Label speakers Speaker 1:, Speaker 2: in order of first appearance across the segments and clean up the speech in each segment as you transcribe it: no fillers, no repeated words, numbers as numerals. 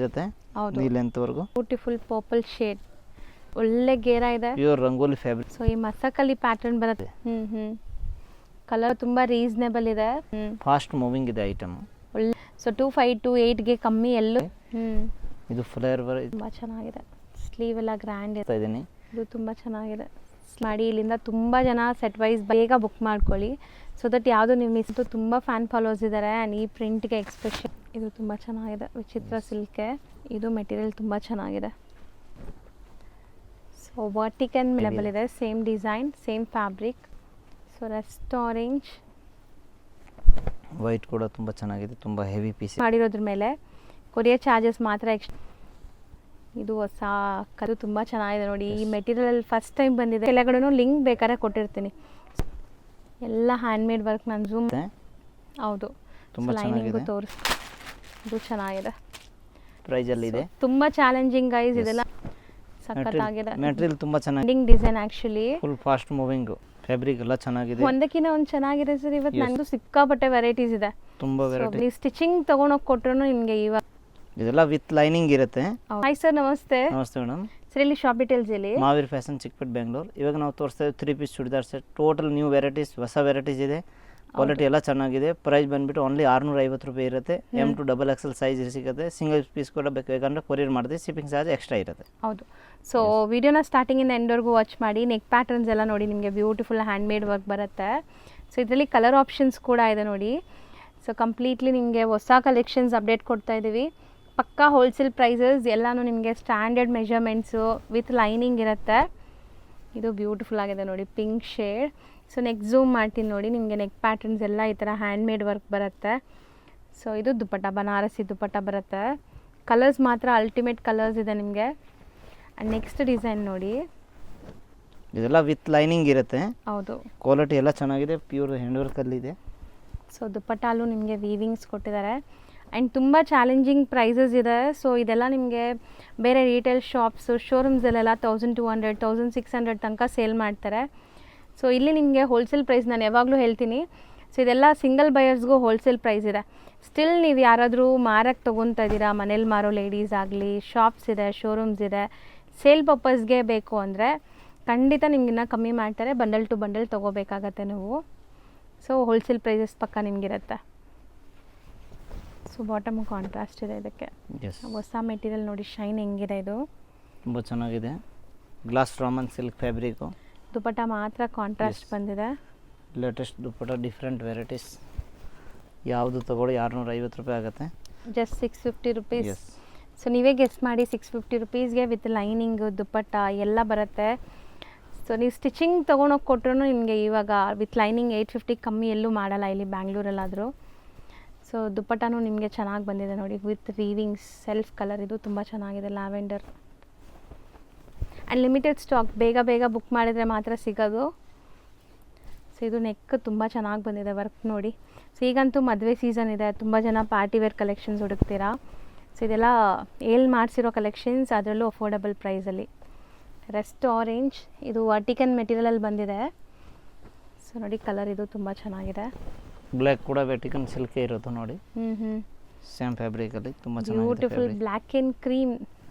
Speaker 1: ಇರುತ್ತೆ
Speaker 2: ಹೌದು
Speaker 1: ಈ ಲೆಂತ್ ವರೆಗೂ.
Speaker 2: ಬ್ಯೂಟಿಫುಲ್ ಪರ್ಪಲ್ ಶೇಡ್, ಒಳ್ಳೆ ಗೇರ ಇದೆ,
Speaker 1: ಪ್ಯೂರ್ ರಂಗೋಲಿ ಫ್ಯಾಬ್ರಿಕ್.
Speaker 2: ಸೊ ಈ ಮಸಕಲಿ ಪ್ಯಾಟರ್ನ್ ಬರುತ್ತೆ. ಕಲರ್ ತುಂಬಾ ರೀಸನೇಬಲ್ ಇದೆ,
Speaker 1: ಫಾಸ್ಟ್ ಮೂವಿಂಗ್ ಇದೆ ಐಟಮ್.
Speaker 2: ಒಳ್ಳೆ ಸೊ 25 to 8ಗೆ ಕಮ್ಮಿ ಎಲ್ಲೂ.
Speaker 1: ಇದು ಫ್ಲೇರ್
Speaker 2: ತುಂಬಾ ಚೆನ್ನಾಗಿದೆ, ಸ್ಲೀವ್ ಎಲ್ಲ ಗ್ರ್ಯಾಂಡ್ ಇದೆ.
Speaker 1: ಇದೀನಿ
Speaker 2: ಇದು ತುಂಬ ಚೆನ್ನಾಗಿದೆ ಮಾಡಿ. ಇಲ್ಲಿಂದ ತುಂಬ ಜನ ಸೆಟ್ ವೈಸ್ ಬೇಗ ಬುಕ್ ಮಾಡ್ಕೊಳ್ಳಿ, ಸೊ ದಟ್ ಯಾವುದು ನೀವು ಮಿಸ್. ತುಂಬ ಫ್ಯಾನ್ ಫಾಲೋವರ್ಸ್ ಇದ್ದಾರೆ ಆ್ಯಂಡ್ ಈ ಪ್ರಿಂಟ್ಗೆ ಎಕ್ಸ್ಪ್ರೆಷನ್ ಇದು ತುಂಬ ಚೆನ್ನಾಗಿದೆ. ವಿಚಿತ್ರ ಸಿಲ್ಕೆ, ಇದು ಮೆಟೀರಿಯಲ್ ತುಂಬ ಚೆನ್ನಾಗಿದೆ. ಸೊ ವರ್ಟಿಕನ್ ಲೆವೆಲ್ ಇದೆ, same design same fabric. So rest orange
Speaker 1: white ಕೂಡ ತುಂಬ ಚೆನ್ನಾಗಿದೆ, ತುಂಬ ಹೆವಿ ಪೀಸ್
Speaker 2: ಮಾಡಿರೋದ್ರ ಮೇಲೆ ಕೊರಿಯರ್ ಚಾರ್ಜಸ್ ಮಾತ್ರ ಎಕ್ಸ್ಟ್ರಾ. ಇದು ಹೊಸ ಕದು ತುಂಬ ಚೆನ್ನಾಗಿದೆ ನೋಡಿ. ಈ ಮೆಟೀರಿಯಲ್ ಫಸ್ಟ್ ಟೈಮ್ ಬಂದಿದೆ. ಕೆಳಗಡೆ ಲಿಂಕ್ ಬೇಕಾದ್ರೆ ಕೊಟ್ಟಿರ್ತೀನಿ. ಎಲ್ಲ ಹ್ಯಾಂಡ್ಮೇಡ್ ವರ್ಕ್. ನಾನು ಝೂಮ್ ಹೌದು ಲೈನಿಂಗು ತೋರಿಸ್. ಇದು ಚೆನ್ನಾಗಿದೆ,
Speaker 1: ಪ್ರೈಸಲ್ಲಿ ಇದೆ.
Speaker 2: ತುಂಬ ಚಾಲೆಂಜಿಂಗ್ ಗೈಸ್, ಇದೆಲ್ಲ ಸಖತ್ತಾಗಿದೆ.
Speaker 1: ಮೆಟೀರಿಯಲ್ ತುಂಬ ಚೆನ್ನಾಗಿದೆ,
Speaker 2: design actually
Speaker 1: full fast moving fabric ಎಲ್ಲ ಚೆನ್ನಾಗಿದೆ.
Speaker 2: ಒಂದಕ್ಕಿಂತ ಒಂದು ಚೆನ್ನಾಗಿದೆ ಸರ್. ಇವತ್ತು ನಂದು ಸಿಕ್ಕಾಪಟ್ಟೆ ವೆರೈಟೀಸ್ ಇದೆ,
Speaker 1: ತುಂಬ ವೆರೈಟಿ.
Speaker 2: ನೀವು ಸ್ಟಿಚಿಂಗ್ ತೊಗೊಂಡೋಗಿ ಕೊಟ್ಟರು ನಿಮಗೆ ಇವಾಗ
Speaker 1: ಇದೆಲ್ಲ ವಿತ್ ಲೈನಿಂಗ್ ಇರುತ್ತೆ.
Speaker 2: ಹಾಯ್ ಸರ್, ನಮಸ್ತೆ.
Speaker 1: ನಮಸ್ತೆ ಮೇಡಮ್.
Speaker 2: ಸರ್ ಇಲ್ಲಿ ಶಾಪ್ ಡೀಟೇಲ್ಸ್ ಹೇಳಿ.
Speaker 1: ಮಾವೀರ್ ಫ್ಯಾಷನ್, ಚಿಕ್ಕಪೇಟೆ, ಬೆಂಗಳೂರು. ಇವಾಗ ನಾವು ತೋರಿಸ್ತಾ ಇದ್ದೀವಿ 3 piece churidar set. Total new varieties, ಹೊಸ ವೆರೈಟೀಸ್ ಇದೆ. ಕ್ವಾಲಿಟಿ ಎಲ್ಲ ಚೆನ್ನಾಗಿದೆ. ಪ್ರೈಸ್ ಬಂದುಬಿಟ್ಟು ಓನ್ಲಿ 650 ರೂಪಾಯಿ ಇರುತ್ತೆ. M to XXL ಸೈಜ್ ಸಿಗುತ್ತೆ. ಸಿಂಗಲ್ ಪೀಸ್ ಕೂಡ ಬೇಕಂದ್ರೆ ಕೊರಿಯರ್ ಮಾಡಿದೆ, ಶಿಪ್ಪಿಂಗ್ ಚಾರ್ಜ್ ಎಕ್ಸ್ಟ್ರಾ ಇರುತ್ತೆ.
Speaker 2: ಹೌದು. ಸೊ ವಿಡಿಯೋನ ಸ್ಟಾರ್ಟಿಂಗಿಂದ ಎಂಡ್ವರೆಗೂ ವಾಚ್ ಮಾಡಿ. ನೆಕ್ ಪ್ಯಾಟರ್ನ್ಸ್ ಎಲ್ಲ ನೋಡಿ, ನಿಮಗೆ ಬ್ಯೂಟಿಫುಲ್ ಹ್ಯಾಂಡ್ಮೇಡ್ ವರ್ಕ್ ಬರುತ್ತೆ. ಸೊ ಇದರಲ್ಲಿ ಕಲರ್ ಆಪ್ಷನ್ಸ್ ಕೂಡ ಇದೆ ನೋಡಿ. ಸೊ ಕಂಪ್ಲೀಟ್ಲಿ ನಿಮಗೆ ಹೊಸ ಕಲೆಕ್ಷನ್ಸ್ ಅಪ್ಡೇಟ್ ಕೊಡ್ತಾ ಇದ್ದೀವಿ. ಪಕ್ಕಾ ಹೋಲ್ಸೇಲ್ ಪ್ರೈಸಸ್, ಎಲ್ಲನೂ ನಿಮಗೆ ಸ್ಟ್ಯಾಂಡರ್ಡ್ ಮೆಷರ್ಮೆಂಟ್ಸು ವಿತ್ ಲೈನಿಂಗ್ ಇರುತ್ತೆ. ಇದು ಬ್ಯೂಟಿಫುಲ್ ಆಗಿದೆ ನೋಡಿ, pink shade. So next zoom ಮಾಡ್ತೀನಿ ನೋಡಿ, ನಿಮಗೆ ನೆಕ್ ಪ್ಯಾಟರ್ನ್ಸ್ ಎಲ್ಲ ಈ ಥರ ಹ್ಯಾಂಡ್ಮೇಡ್ ವರ್ಕ್ ಬರುತ್ತೆ. ಸೊ ಇದು ದುಪ್ಪಟ್ಟ, ಬನಾರಸಿ ದುಪ್ಪಟ್ಟ ಬರುತ್ತೆ. ಕಲರ್ಸ್ ಮಾತ್ರ ಅಲ್ಟಿಮೇಟ್ ಕಲರ್ಸ್ ಇದೆ ನಿಮಗೆ. ಆ್ಯಂಡ್ ನೆಕ್ಸ್ಟ್ ಡಿಸೈನ್ ನೋಡಿ,
Speaker 1: ಇದೆಲ್ಲ ವಿತ್ ಲೈನಿಂಗ್ ಇರುತ್ತೆ.
Speaker 2: ಹೌದು,
Speaker 1: ಕ್ವಾಲಿಟಿ ಎಲ್ಲ ಚೆನ್ನಾಗಿದೆ, ಪ್ಯೂರ್ ಹ್ಯಾಂಡ್ ವರ್ಕಲ್ಲಿದೆ.
Speaker 2: ಸೊ ದುಪ್ಪಟ್ಟಲ್ಲೂ ನಿಮಗೆ ವೀವಿಂಗ್ಸ್ ಕೊಟ್ಟಿದ್ದಾರೆ. ಆ್ಯಂಡ್ ತುಂಬ ಚಾಲೆಂಜಿಂಗ್ ಪ್ರೈಸಸ್ ಇದೆ. ಸೊ ಇದೆಲ್ಲ ನಿಮಗೆ ಬೇರೆ ರೀಟೇಲ್ ಶಾಪ್ಸು, ಶೋರೂಮ್ಸಲ್ಲೆಲ್ಲ 1200, 1600 ತನಕ ಸೇಲ್ ಮಾಡ್ತಾರೆ. ಸೊ ಇಲ್ಲಿ ನಿಮಗೆ ಹೋಲ್ಸೇಲ್ ಪ್ರೈಸ್ ನಾನು ಯಾವಾಗಲೂ ಹೇಳ್ತೀನಿ. ಸೊ ಇದೆಲ್ಲ ಸಿಂಗಲ್ ಬಯರ್ಸ್ಗೂ ಹೋಲ್ಸೇಲ್ ಪ್ರೈಸ್ ಇದೆ. ಸ್ಟಿಲ್ ನೀವು ಯಾರಾದರೂ ಮಾರಕ್ಕೆ ತೊಗೊತಾ ಇದ್ದೀರಾ, ಮನೇಲಿ ಮಾರೋ ಲೇಡೀಸ್ ಆಗಲಿ, ಶಾಪ್ಸ್ ಇದೆ, ಶೋರೂಮ್ಸ್ ಇದೆ, ಸೇಲ್ ಪರ್ಪಸ್ಗೆ ಬೇಕು ಅಂದರೆ ಖಂಡಿತ ನಿಮಗಿನ್ನ ಕಮ್ಮಿ ಮಾಡ್ತಾರೆ. ಬಂಡಲ್ ಟು ಬಂಡಲ್ ತೊಗೋಬೇಕಾಗತ್ತೆ ನೀವು. ಸೊ ಹೋಲ್ಸೇಲ್ ಪ್ರೈಸಸ್ ಪಕ್ಕ ನಿಮಗಿರುತ್ತೆ. ಸೊ ಬಾಟಮ್ ಕಾಂಟ್ರಾಸ್ಟ್ ಇದೆ ಇದಕ್ಕೆ. ಹೊಸ ಮೆಟೀರಿಯಲ್ ನೋಡಿ, ಶೈನ್ ಹೆಂಗಿದೆ, ಇದು
Speaker 1: ತುಂಬ ಚೆನ್ನಾಗಿದೆ. Glass roman silk fabric.
Speaker 2: Dupatta ಮಾತ್ರ ಕಾಂಟ್ರಾಸ್ಟ್ ಬಂದಿದೆ.
Speaker 1: Latest dupatta, different varieties. ಯಾವುದು ತಗೊಳ್ಳಿ 650 ರೂಪಾಯಿ ಆಗುತ್ತೆ.
Speaker 2: Just 650 rupees. ಸೊ ನೀವೇ ಗೆಸ್ ಮಾಡಿ, 650 ರುಪೀಸ್ಗೆ ವಿತ್ ಲೈನಿಂಗ್ ದುಪ್ಪಟ್ಟ ಎಲ್ಲ ಬರುತ್ತೆ. ಸೊ ನೀವು ಸ್ಟಿಚಿಂಗ್ ತೊಗೊಂಡೋಗಿ ಕೊಟ್ಟರು ನಿಮಗೆ ಇವಾಗ ವಿತ್ ಲೈನಿಂಗ್ 850 ಕಮ್ಮಿ ಎಲ್ಲೂ ಮಾಡಲ್ಲ ಇಲ್ಲಿ ಬ್ಯಾಂಗ್ಳೂರಲ್ಲಾದರೂ. ಸೊ ದುಪ್ಪಟ್ಟನೂ ನಿಮಗೆ ಚೆನ್ನಾಗಿ ಬಂದಿದೆ ನೋಡಿ, ವಿತ್ ವೀವಿಂಗ್ಸ್, ಸೆಲ್ಫ್ ಕಲರ್. ಇದು ತುಂಬ ಚೆನ್ನಾಗಿದೆ, ಲ್ಯಾವೆಂಡರ್. ಆ್ಯಂಡ್ ಲಿಮಿಟೆಡ್ ಸ್ಟಾಕ್, ಬೇಗ ಬೇಗ ಬುಕ್ ಮಾಡಿದರೆ ಮಾತ್ರ ಸಿಗೋದು. ಸೊ ಇದು ನೆಕ್ ತುಂಬ ಚೆನ್ನಾಗಿ ಬಂದಿದೆ, ವರ್ಕ್ ನೋಡಿ. ಸೊ ಈಗಂತೂ ಮದುವೆ ಸೀಸನ್ ಇದೆ, ತುಂಬ ಜನ ಪಾರ್ಟಿ ವೇರ್ ಕಲೆಕ್ಷನ್ಸ್ ಹುಡುಕ್ತೀರಾ. ಸೊ ಇದೆಲ್ಲ ಏಲ್ ಮಾಡಿಸಿರೋ ಕಲೆಕ್ಷನ್ಸ್, ಅದರಲ್ಲೂ ಅಫೋರ್ಡಬಲ್ ಪ್ರೈಸಲ್ಲಿ. ರೆಸ್ಟ್ ಆರೆಂಜ್, ಇದು ವರ್ಟಿಕನ್ ಮೆಟೀರಿಯಲಲ್ಲಿ ಬಂದಿದೆ. ಸೊ ನೋಡಿ ಕಲರ್, ಇದು ತುಂಬ ಚೆನ್ನಾಗಿದೆ.
Speaker 1: ಬ್ಲ್ಯಾಕ್ ಕೂಡ ವೆಟಿಕನ್ ಸಿಲ್ಕೆ ಇರೋದು ನೋಡಿ. ಸೇಮ್ ಫ್ಯಾಬ್ರಿಕಲ್ಲಿ ತುಂಬ ಚೆನ್ನಾಗಿದೆ.
Speaker 2: Beautiful black and cream.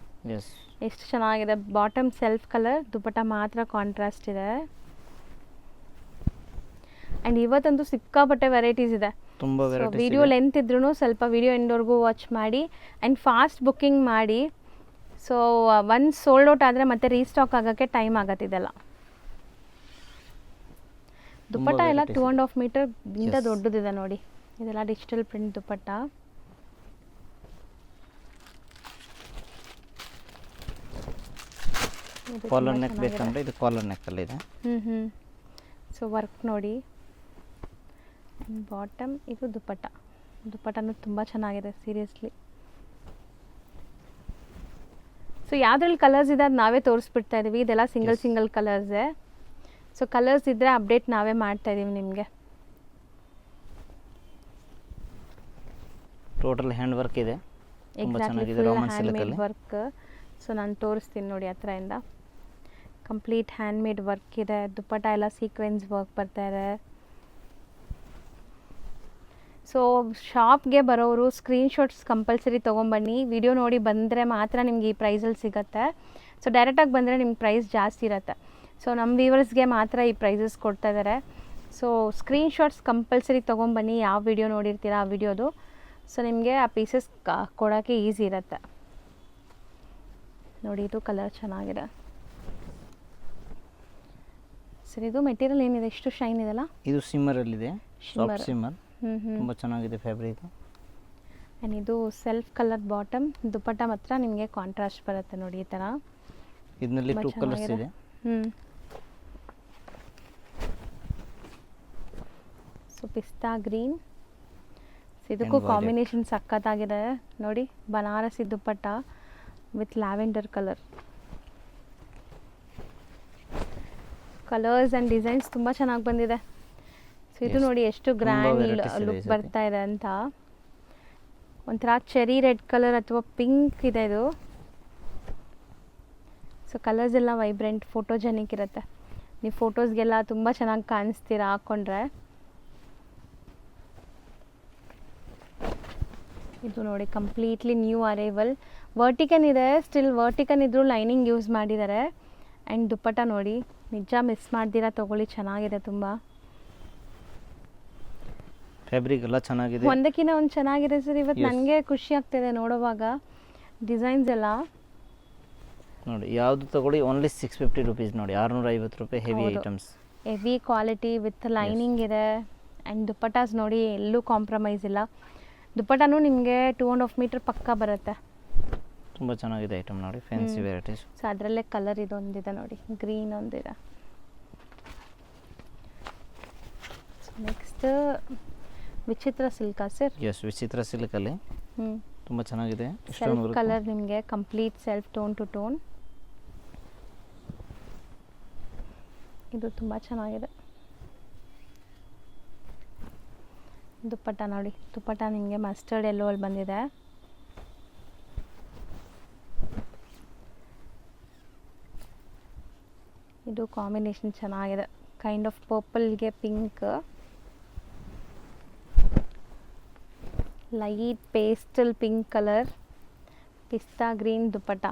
Speaker 1: Yes,
Speaker 2: ಎಷ್ಟು ಚೆನ್ನಾಗಿದೆ. ಬಾಟಮ್ ಸೆಲ್ಫ್ ಕಲರ್, ದುಪ್ಪಟ್ಟ ಮಾತ್ರ ಕಾಂಟ್ರಾಸ್ಟ್ ಇದೆ. ಆ್ಯಂಡ್ ಇವತ್ತಂತೂ ಸಿಕ್ಕಾಪಟ್ಟೆ ವೆರೈಟೀಸ್ ಇದೆ.
Speaker 1: ತುಂಬ ವೆರೈಟೀಸ್.
Speaker 2: ವಿಡಿಯೋ ಲೆಂತ್ ಇದ್ರೂ ಸ್ವಲ್ಪ ವಿಡಿಯೋ ಎಂಡ್ವರೆಗೂ ವಾಚ್ ಮಾಡಿ ಆ್ಯಂಡ್ ಫಾಸ್ಟ್ ಬುಕ್ಕಿಂಗ್ ಮಾಡಿ. ಸೊ ಒನ್ಸ್ ಸೋಲ್ಡ್ ಔಟ್ ಆದರೆ ಮತ್ತೆ ರೀಸ್ಟಾಕ್ ಆಗೋಕ್ಕೆ ಟೈಮ್ ಆಗತ್ತೆ. ಇದೆಲ್ಲ ದುಪ್ಪಟ್ಟ ಎಲ್ಲ 2.5 ಮೀಟರ್ ಇಂತ ದೊಡ್ಡದಿದೆ ನೋಡಿ. ಇದೆಲ್ಲ ಡಿಜಿಟಲ್ ಪ್ರಿಂಟ್ ದುಪ್ಪಟ್ಟ.
Speaker 1: ಕಾಲರ್ ನೆಕ್ ಬೇಕಂದ್ರೆ ಇದು ಕಾಲರ್ ನೆಕ್ ಅಲ್ಲಿ ಇದೆ.
Speaker 2: ಸೊ ವರ್ಕ್ ನೋಡಿ. ಬಾಟಮ್, ಇದು ದುಪ್ಪಟ್ಟ. ದುಪ್ಪಟ್ಟನೂ ತುಂಬ ಚೆನ್ನಾಗಿದೆ ಸೀರಿಯಸ್ಲಿ. ಸೊ ಯಾವುದ್ರಲ್ಲಿ ಕಲರ್ಸ್ ಇದೆ ಅದು ನಾವೇ ತೋರಿಸ್ಬಿಡ್ತಾ ಇದ್ದೀವಿ. ಇದೆಲ್ಲ ಸಿಂಗಲ್ ಕಲರ್ಸೇ. ಸೊ ಕಲರ್ಸ್ ಇದ್ದರೆ ಅಪ್ಡೇಟ್ ನಾವೇ ಮಾಡ್ತಾ ಇದ್ದೀವಿ ನಿಮಗೆ.
Speaker 1: ಟೋಟಲ್ ಹ್ಯಾಂಡ್ ವರ್ಕ್ ಇದೆ, ತುಂಬ ಚೆನ್ನಾಗಿದೆ. ರಾಮನ್ ಸಿಲ್ಕ್ ಅಲ್ಲಿ
Speaker 2: ವರ್ಕ್. ಸೊ ನಾನು ತೋರಿಸ್ತೀನಿ ನೋಡಿ ಹತ್ರದಿಂದ. ಕಂಪ್ಲೀಟ್ ಹ್ಯಾಂಡ್ಮೇಡ್ ವರ್ಕ್ ಇದೆ. ದುಪ್ಪಟ್ಟ ಎಲ್ಲ ಸೀಕ್ವೆನ್ಸ್ ವರ್ಕ್ ಬರ್ತಾ ಇದೆ. ಸೊ ಶಾಪ್ಗೆ ಬರೋರು ಸ್ಕ್ರೀನ್ಶಾಟ್ಸ್ ಕಂಪಲ್ಸರಿ ತೊಗೊಂಬನ್ನಿ. ವಿಡಿಯೋ ನೋಡಿ ಬಂದರೆ ಮಾತ್ರ ನಿಮ್ಗೆ ಈ ಪ್ರೈಸಲ್ಲಿ ಸಿಗುತ್ತೆ. ಸೊ ಡೈರೆಕ್ಟಾಗಿ ಬಂದರೆ ನಿಮ್ಗೆ ಪ್ರೈಸ್ ಜಾಸ್ತಿ ಇರುತ್ತೆ. ಸೊ ನಮ್ಮ ವ್ಯೂವರ್ಸ್ಗೆ ಮಾತ್ರ ಈ ಪ್ರೈಸಸ್ ಕೊಡ್ತಾ ಇದ್ದಾರೆ. ಸೊ ಸ್ಕ್ರೀನ್ಶಾಟ್ಸ್ ಕಂಪಲ್ಸರಿ ತೊಗೊಂಬನ್ನಿ, ಯಾವ ವಿಡಿಯೋ ನೋಡಿರ್ತೀರ ಆ ವಿಡಿಯೋದು. ಸೊ ನಿಮಗೆ ಆ ಪೀಸಸ್ ಕೊಡೋಕ್ಕೆ ಈಸಿ ಇರುತ್ತೆ. ನೋಡಿ ಇದು ಕಲರ್ ಚೆನ್ನಾಗಿದೆ ಸರ್. ಇದು ಮೆಟೀರಿಯಲ್ ಏನಿದೆ, ಎಷ್ಟು ಶೈನ್ ಇದೆಲ್ಲ?
Speaker 1: ಇದು ಸಿಮ್ಮರಲ್ಲಿದೆ,
Speaker 2: Shimmer.
Speaker 1: ಸಾಫ್ಟ್ ಸಿಮ್ಮರ್, ತುಂಬ ಚೆನ್ನಾಗಿದೆ ಫ್ಯಾಬ್ರಿಕ್.
Speaker 2: ಆ್ಯಂಡ್ ಇದು ಸೆಲ್ಫ್ ಕಲರ್ ಬಾಟಮ್, ದುಪ್ಪಟ್ಟ ಮಾತ್ರ ನಿಮಗೆ ಕಾಂಟ್ರಾಸ್ಟ್ ಬರುತ್ತೆ ನೋಡಿ ಈ ಥರ.
Speaker 1: ಇದರಲ್ಲಿ
Speaker 2: ತುಂಬ
Speaker 1: 2 ಕಲರ್ಸ್
Speaker 2: ಚೆನ್ನಾಗಿದೆ.
Speaker 1: ಇದೆ.
Speaker 2: ಸೊ ಪಿಸ್ತಾ ಗ್ರೀನ್, ಇದಕ್ಕೂ
Speaker 1: And violet.
Speaker 2: ಕಾಂಬಿನೇಷನ್ ಸಖತ್ತಾಗಿದೆ ನೋಡಿ. Banarasi dupatta with lavender colour. Colours and designs ತುಂಬ ಚೆನ್ನಾಗಿ ಬಂದಿದೆ. ಸೊ ಇದು
Speaker 1: Yes.
Speaker 2: ನೋಡಿ ಎಷ್ಟು
Speaker 1: ತುಂಬಾ
Speaker 2: ಗ್ರ್ಯಾಂಡ್
Speaker 1: varieties ಇದೆ ಈ
Speaker 2: ಲುಕ್
Speaker 1: ಸತಿ.
Speaker 2: ಬರ್ತಾ ಇದೆ ಅಂತ. ಒಂಥರ ಚೆರಿ ರೆಡ್ ಕಲರ್ ಅಥವಾ ಪಿಂಕ್ ಇದೆ ಇದು. ಸೊ ಕಲರ್ಸ್ ಎಲ್ಲ ವೈಬ್ರೆಂಟ್, ಫೋಟೋಜೆನಿಕ್ ಇರುತ್ತೆ. ನೀವು ಫೋಟೋಸ್ಗೆಲ್ಲ ತುಂಬ ಚೆನ್ನಾಗಿ ಕಾಣಿಸ್ತೀರಾ ಹಾಕ್ಕೊಂಡ್ರೆ. ಇದು ನೋಡಿ ಕಂಪ್ಲೀಟ್ಲಿ ನ್ಯೂ ಅರೈವಲ್. ವರ್ಟಿಕನ್ ಇದೆ, ಸ್ಟಿಲ್ ವರ್ಟಿಕನ್ ಇದ್ರೂ ಲೈನಿಂಗ್ ಯೂಸ್ ಮಾಡಿದ್ದಾರೆ. ಆ್ಯಂಡ್ ದುಪ್ಪಟ್ಟ ನೋಡಿ, ನಿಜ ಮಿಸ್ ಮಾಡ್ದಿರಾ ತೊಗೊಳ್ಳಿ, ಚೆನ್ನಾಗಿದೆ ತುಂಬ.
Speaker 1: ಫ್ಯಾಬ್ರಿಕ್ ಎಲ್ಲ ಚೆನ್ನಾಗಿದೆ.
Speaker 2: ಒಂದಕ್ಕಿಂತ ಒಂದು ಚೆನ್ನಾಗಿದೆ ಸರ್. ಇವತ್ತು
Speaker 1: Yes.
Speaker 2: ನನಗೆ ಖುಷಿ ಆಗ್ತಿದೆ ನೋಡುವಾಗ ಡಿಸೈನ್ಸ್ ಎಲ್ಲ.
Speaker 1: ನೋಡಿ ಯಾವುದು ತಗೊಳ್ಳಿ ಓನ್ಲಿ 650 ರುಪೀಸ್. ನೋಡಿ 650 ರೂಪಾಯಿ ಹೆವಿ
Speaker 2: ಹೌದು.
Speaker 1: Items.
Speaker 2: Heavy quality with lining ಇದೆ. ಆ್ಯಂಡ್ ದುಪ್ಪಟ್ಟಾಸ್ ನೋಡಿ ಎಲ್ಲೂ ಕಾಂಪ್ರಮೈಸ್ ಇಲ್ಲ. ದುಪ್ಪಟ್ಟನೂ ನಿಮಗೆ 2.5 ಮೀಟರ್ ಪಕ್ಕ ಬರುತ್ತೆ.
Speaker 1: ತುಂಬ ಚೆನ್ನಾಗಿದೆ ಐಟಮ್ ನೋಡಿ, ಫ್ಯಾನ್ಸಿ ವೆರೈಟೀಸ್.
Speaker 2: ಸೊ ಅದರಲ್ಲೇ ಕಲರ್ ಇದೊಂದಿದೆ ನೋಡಿ, ಗ್ರೀನ್ ಒಂದಿದೆ. ನೆಕ್ಸ್ಟ್ ವಿಚಿತ್ರ ಸಿಲ್ಕಾ ಸರ್?
Speaker 1: ಎಸ್, ವಿಚಿತ್ರ ಸಿಲ್ಕಲ್ಲಿ
Speaker 2: ಹ್ಞೂ
Speaker 1: ತುಂಬ ಚೆನ್ನಾಗಿದೆ.
Speaker 2: ಸೆಲ್ಫ್ ಕಲರ್ ನಿಮಗೆ complete self tone to tone. ಇದು ತುಂಬ ಚೆನ್ನಾಗಿದೆ. ದುಪ್ಪಟ್ಟ ನೋಡಿ, ದುಪ್ಪಟ್ಟ ನಿಮಗೆ ಮಸ್ಟರ್ಡ್ ಎಲ್ಲೋ ಅಲ್ಲಿ ಬಂದಿದೆ. ಇದು ಕಾಂಬಿನೇಷನ್ ಚೆನ್ನಾಗಿದೆ, ಕೈಂಡ್ ಆಫ್ ಪರ್ಪಲ್ಗೆ pink, light pastel pink colour, pista green dupatta.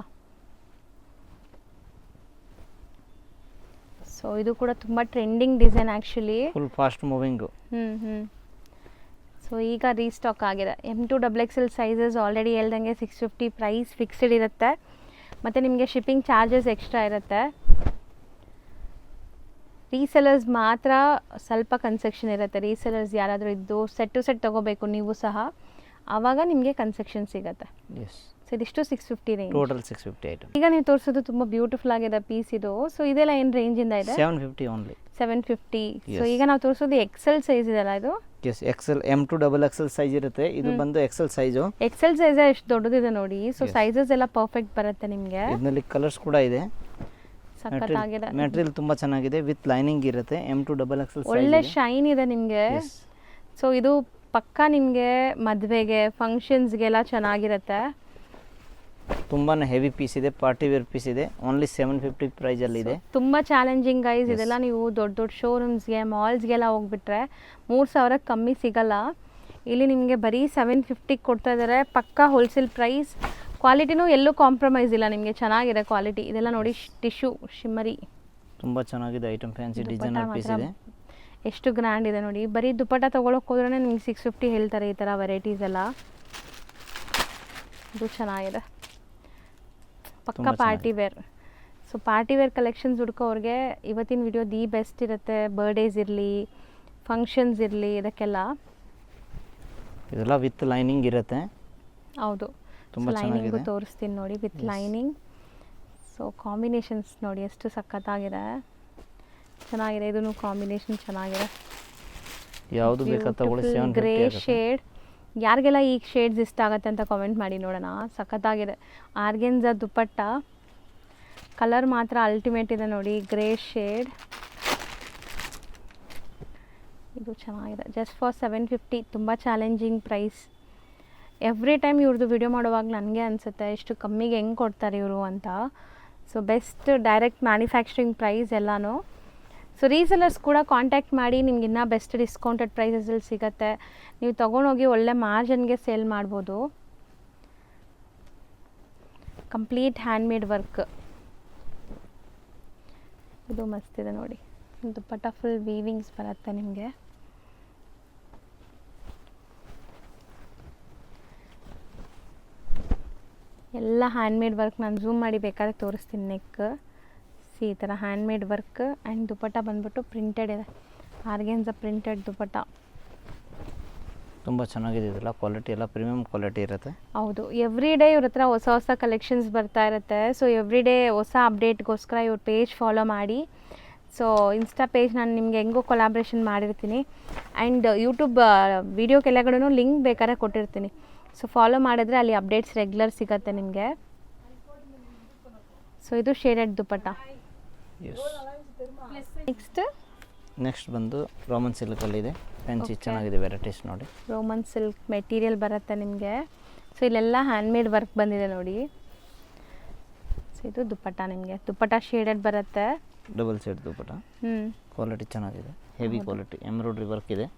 Speaker 2: So ಇದು ಕೂಡ ತುಂಬ trending design actually.
Speaker 1: Full fast moving.
Speaker 2: So ಈಗ ರೀಸ್ಟಾಕ್ ಆಗಿದೆ. M2XXL ಸೈಜಸ್ ಆಲ್ರೆಡಿ ಹೇಳ್ದಂಗೆ 650 ಪ್ರೈಸ್ ಫಿಕ್ಸ್ಡ್ ಇರುತ್ತೆ. ಮತ್ತು ನಿಮಗೆ ಶಿಪ್ಪಿಂಗ್ ಚಾರ್ಜಸ್ ಎಕ್ಸ್ಟ್ರಾ ಇರುತ್ತೆ. ರೀಸೆಲರ್ಸ್ ಮಾತ್ರ ಸ್ವಲ್ಪ ಕನ್ಸೆಕ್ಷನ್ ಇರುತ್ತೆ. ರೀಸೆಲರ್ಸ್ ಯಾರಾದರೂ ಇದ್ದು ಸೆಟ್ ಟು ಸೆಟ್ ತೊಗೋಬೇಕು ನೀವು ಸಹ, ಆವಾಗ ನಿಮಗೆ ಕನ್ಸೆಕ್ಷನ್ ಸಿಗುತ್ತೆ.
Speaker 1: ಎಸ್,
Speaker 2: ಸೊ ಇದಿಷ್ಟು 650 ರೇಂಜ್.
Speaker 1: Total 650 item.
Speaker 2: ಈಗ ನೀವು ತೋರಿಸೋದು ತುಂಬ ಬ್ಯೂಟಿಫುಲ್ ಆಗಿದೆ ಪೀಸ್ ಇದು. ಸೊ ಇದೆಲ್ಲ ಏನು ರೇಂಜಿಂದ ಇದೆ?
Speaker 1: 750 ಓನ್ಲಿ.
Speaker 2: 750. So
Speaker 1: Yes.
Speaker 2: ಈಗ ನಾವು ತೋರಿಸೋದು ಎಕ್ಸೆಲ್ ಸೈಜ್ ಇದೆಲ್ಲ ಇದು?
Speaker 1: ಎಸ್, ಎಕ್ಸೆಲ್ M2XXL ಸೈಜ್ ಇರುತ್ತೆ. ಇದು ಬಂದು ಎಕ್ಸೆಲ್ ಸೈಜು.
Speaker 2: ಎಕ್ಸೆಲ್ ಸೈಜ್ ಎಷ್ಟು ದೊಡ್ಡದಿದೆ ನೋಡಿ. So
Speaker 1: Yes.
Speaker 2: ಸೈಜಸ್ ಎಲ್ಲ ಪರ್ಫೆಕ್ಟ್ ಬರುತ್ತೆ ನಿಮಗೆ.
Speaker 1: ಇದರಲ್ಲಿ ಕಲರ್ಸ್ ಕೂಡ ಇದೆ.
Speaker 2: ಸಖತ್ತಾಗಿದೆ.
Speaker 1: ಮೆಟೀರಿಯಲ್ ತುಂಬ ಚೆನ್ನಾಗಿದೆ, ವಿತ್ ಲೈನಿಂಗ್ ಇರುತ್ತೆ. M2XXL
Speaker 2: ಒಳ್ಳೆ
Speaker 1: ಸೈಜ್.
Speaker 2: ಶೈನ್ ಇದೆ ನಿಮಗೆ.
Speaker 1: ಎಸ್,
Speaker 2: ಸೊ ಇದು ಪಕ್ಕ ನಿಮಗೆ ಮದುವೆಗೆ ಫಂಕ್ಷನ್ಸ್ಗೆಲ್ಲ ಚೆನ್ನಾಗಿರುತ್ತೆ.
Speaker 1: ತುಂಬಾ ಹೆವಿ ಪೀಸ್ ಇದೆ, ಪಾರ್ಟಿ ವೇರ್ ಪೀಸ್ ಇದೆ. ಓನ್ಲಿ 750 ಪ್ರೈಸಲ್ಲಿ ಇದೆ.
Speaker 2: ತುಂಬ ಚಾಲೆಂಜಿಂಗ್ ಗೈಸ್.
Speaker 1: Yes.
Speaker 2: ಇದೆಲ್ಲ ನೀವು ದೊಡ್ಡ ದೊಡ್ಡ ಶೋರೂಮ್ಸ್ಗೆ ಮಾಲ್ಸ್ಗೆಲ್ಲ ಹೋಗ್ಬಿಟ್ರೆ 3000 ಕಮ್ಮಿ ಸಿಗಲ್ಲ. ಇಲ್ಲಿ ನಿಮಗೆ ಬರೀ 750 ಕೊಡ್ತಾ ಇದ್ದಾರೆ. ಪಕ್ಕಾ ಹೋಲ್ಸೇಲ್ ಪ್ರೈಸ್. ಕ್ವಾಲಿಟಿನೂ ಎಲ್ಲೂ ಕಾಂಪ್ರಮೈಸ್ ಇಲ್ಲ, ನಿಮಗೆ ಚೆನ್ನಾಗಿದೆ ಕ್ವಾಲಿಟಿ. ಇದೆಲ್ಲ ನೋಡಿ ಟಿಶ್ಯೂ ಶಿಮ್ಮರಿ,
Speaker 1: ತುಂಬ ಚೆನ್ನಾಗಿದೆ ಐಟಮ್, ಫ್ಯಾನ್ಸಿ
Speaker 2: ದುಪ್ಪಟ್ಟ
Speaker 1: ಡಿಸೈನರ್ ಪೀಸ್
Speaker 2: ಮಾತ್ರ
Speaker 1: ಇದೆ.
Speaker 2: ಎಷ್ಟು ಗ್ರ್ಯಾಂಡ್ ಇದೆ ನೋಡಿ. ಬರೀ ದುಪ್ಪಟ್ಟ ತೊಗೊಳಕ್ಕೆ ಹೋದ್ರೆ ನಿಮ್ಗೆ 650 ಹೇಳ್ತಾರೆ ಈ ಥರ ವೆರೈಟೀಸ್ ಎಲ್ಲ. ಇದು ಚೆನ್ನಾಗಿದೆ, ಪಕ್ಕ
Speaker 1: ತುಂಬ
Speaker 2: party wear. So party wear collections ಹುಡ್ಕೋರಿಗೆ ಇವತ್ತಿನ ವಿಡಿಯೋ ದಿ ಬೆಸ್ಟ್ ಇರುತ್ತೆ. ಬರ್ಡೇಸ್ ಇರಲಿ, ಫಂಕ್ಷನ್ಸ್ ಇರಲಿ, ಇದಕ್ಕೆಲ್ಲ.
Speaker 1: ಇದೆಲ್ಲ ವಿತ್ ಲೈನಿಂಗ್ ಇರುತ್ತೆ.
Speaker 2: ಹೌದು,
Speaker 1: ತುಂಬ
Speaker 2: ಲೈನಿಂಗು
Speaker 1: ಚೆನ್ನಾಗಿದೆ.
Speaker 2: ತೋರಿಸ್ತೀನಿ ನೋಡಿ, with
Speaker 1: Yes.
Speaker 2: Lining. So combinations ನೋಡಿ ಎಷ್ಟು ಸಖತ್ತಾಗಿದೆ, ಚೆನ್ನಾಗಿದೆ. ಇದೂ ಕಾಂಬಿನೇಷನ್ ಚೆನ್ನಾಗಿದೆ.
Speaker 1: ಯಾವುದು ಬೇಕಾದ ತಗೊಳ್ಳಿ. 750
Speaker 2: ಗ್ರೇ
Speaker 1: ಆಗುತ್ತೆ.
Speaker 2: ಶೇಡ್. ಯಾರಿಗೆಲ್ಲ ಈ ಶೇಡ್ಸ್ ಇಷ್ಟ ಆಗುತ್ತೆ ಅಂತ ಕಾಮೆಂಟ್ ಮಾಡಿ ನೋಡೋಣ. ಸಖತ್ತಾಗಿದೆ. ಆರ್ಗೆನ್ಜಾ ದುಪ್ಪಟ್ಟ, ಕಲರ್ ಮಾತ್ರ ಅಲ್ಟಿಮೇಟ್ ಇದೆ ನೋಡಿ, ಗ್ರೇ ಶೇಡ್. ಇದು ಚೆನ್ನಾಗಿದೆ. ಜಸ್ಟ್ ಫಾರ್ 750, ತುಂಬ ಚಾಲೆಂಜಿಂಗ್ ಪ್ರೈಸ್. ಎವ್ರಿ ಟೈಮ್ ಇವ್ರದ್ದು ವಿಡಿಯೋ ಮಾಡುವಾಗ ನನಗೆ ಅನಿಸುತ್ತೆ ಎಷ್ಟು ಕಮ್ಮಿಗೆ ಹೆಂಗೆ ಕೊಡ್ತಾರೆ ಇವರು ಅಂತ. So best direct manufacturing price ಎಲ್ಲನೂ. ಸೊ ರೀಸೆಲರ್ಸ್ ಕೂಡ ಕಾಂಟ್ಯಾಕ್ಟ್ ಮಾಡಿ ನಿಮ್ಗೆ ಇನ್ನೂ ಬೆಸ್ಟ್ ಡಿಸ್ಕೌಂಟೆಡ್ ಪ್ರೈಸಸಲ್ಲಿ ಸಿಗುತ್ತೆ. ನೀವು ತೊಗೊಂಡೋಗಿ ಒಳ್ಳೆ ಮಾರ್ಜನ್ಗೆ ಸೇಲ್ ಮಾಡ್ಬೋದು. Complete handmade work. ಇದು ಮಸ್ತಿದೆ ನೋಡಿ, ದುಪ್ಪಟ್ಟ ಫುಲ್ ವೀವಿಂಗ್ಸ್ ಬರುತ್ತೆ ನಿಮಗೆ. ಎಲ್ಲ ಹ್ಯಾಂಡ್ಮೇಡ್ ವರ್ಕ್. ನಾನು ಝೂಮ್ ಮಾಡಿ ಬೇಕಾದ್ರೆ ತೋರಿಸ್ತೀನಿ. ನೆಕ್ ಈ ಥರ ಹ್ಯಾಂಡ್ಮೇಡ್ ವರ್ಕ್ ಆ್ಯಂಡ್ ದುಪ್ಪಟ್ಟ ಬಂದ್ಬಿಟ್ಟು ಪ್ರಿಂಟೆಡ್ ಇದೆ, ಆರ್ಗೆನ್ಸ ಪ್ರಿಂಟೆಡ್ ದುಪ್ಪಟ್ಟ.
Speaker 1: ತುಂಬ ಚೆನ್ನಾಗಿದೆ, ಇದೆಲ್ಲ ಕ್ವಾಲಿಟಿ ಎಲ್ಲ ಪ್ರೀಮಿಯಂ ಕ್ವಾಲಿಟಿ ಇರುತ್ತೆ.
Speaker 2: ಹೌದು, ಎವ್ರಿ ಡೇ ಇವ್ರ ಹತ್ರ ಹೊಸ ಹೊಸ ಕಲೆಕ್ಷನ್ಸ್ ಬರ್ತಾ ಇರುತ್ತೆ. ಸೊ ಎವ್ರಿ ಡೇ ಹೊಸ ಅಪ್ಡೇಟ್ಗೋಸ್ಕರ ಇವ್ರ ಪೇಜ್ ಫಾಲೋ ಮಾಡಿ. ಸೊ ಇನ್ಸ್ಟಾ ಪೇಜ್ ನಾನು ನಿಮಗೆ ಹೆಂಗೋ ಕೊಲಾಬ್ರೇಷನ್ ಮಾಡಿರ್ತೀನಿ ಆ್ಯಂಡ್ ಯೂಟ್ಯೂಬ್ ವೀಡಿಯೋ ಕೆಳಗಡೆನೂ ಲಿಂಕ್ ಬೇಕಾದ್ರೆ ಕೊಟ್ಟಿರ್ತೀನಿ. ಸೊ ಫಾಲೋ ಮಾಡಿದ್ರೆ ಅಲ್ಲಿ ಅಪ್ಡೇಟ್ಸ್ ರೆಗ್ಯುಲರ್ ಸಿಗುತ್ತೆ ನಿಮಗೆ. ಸೊ ಇದು ಶೇಡೆಡ್ ದುಪ್ಪಟ್ಟ.
Speaker 1: ನೆಕ್ಸ್ಟ್ ಬಂದು ರೋಮನ್ ಸಿಲ್ಕಲ್ಲಿದೆ, ಫ್ಯಾನ್ಸಿ ಚೆನ್ನಾಗಿದೆ ವೆರೈಟೀಸ್ ನೋಡಿ.
Speaker 2: ರೋಮನ್ ಸಿಲ್ಕ್ ಮೆಟೀರಿಯಲ್ ಬರುತ್ತೆ ನಿಮಗೆ. ಸೊ ಇಲ್ಲೆಲ್ಲ ಹ್ಯಾಂಡ್ಮೇಡ್ ವರ್ಕ್ ಬಂದಿದೆ ನೋಡಿ. ಸೊ ಇದು ದುಪ್ಪಟ್ಟ ನಿಮಗೆ, ದುಪ್ಪಟ್ಟ ಶೇಡೆಡ್ ಬರುತ್ತೆ,
Speaker 1: ಡಬಲ್ ಸೈಡ್ ದುಪ್ಪಟ್ಟ. ಕ್ವಾಲಿಟಿ ಚೆನ್ನಾಗಿದೆ, ಹೆವಿ ಕ್ವಾಲಿಟಿ, ಎಂಬ್ರಾಯ್ಡ್ರಿ ವರ್ಕ್ ಇದೆ.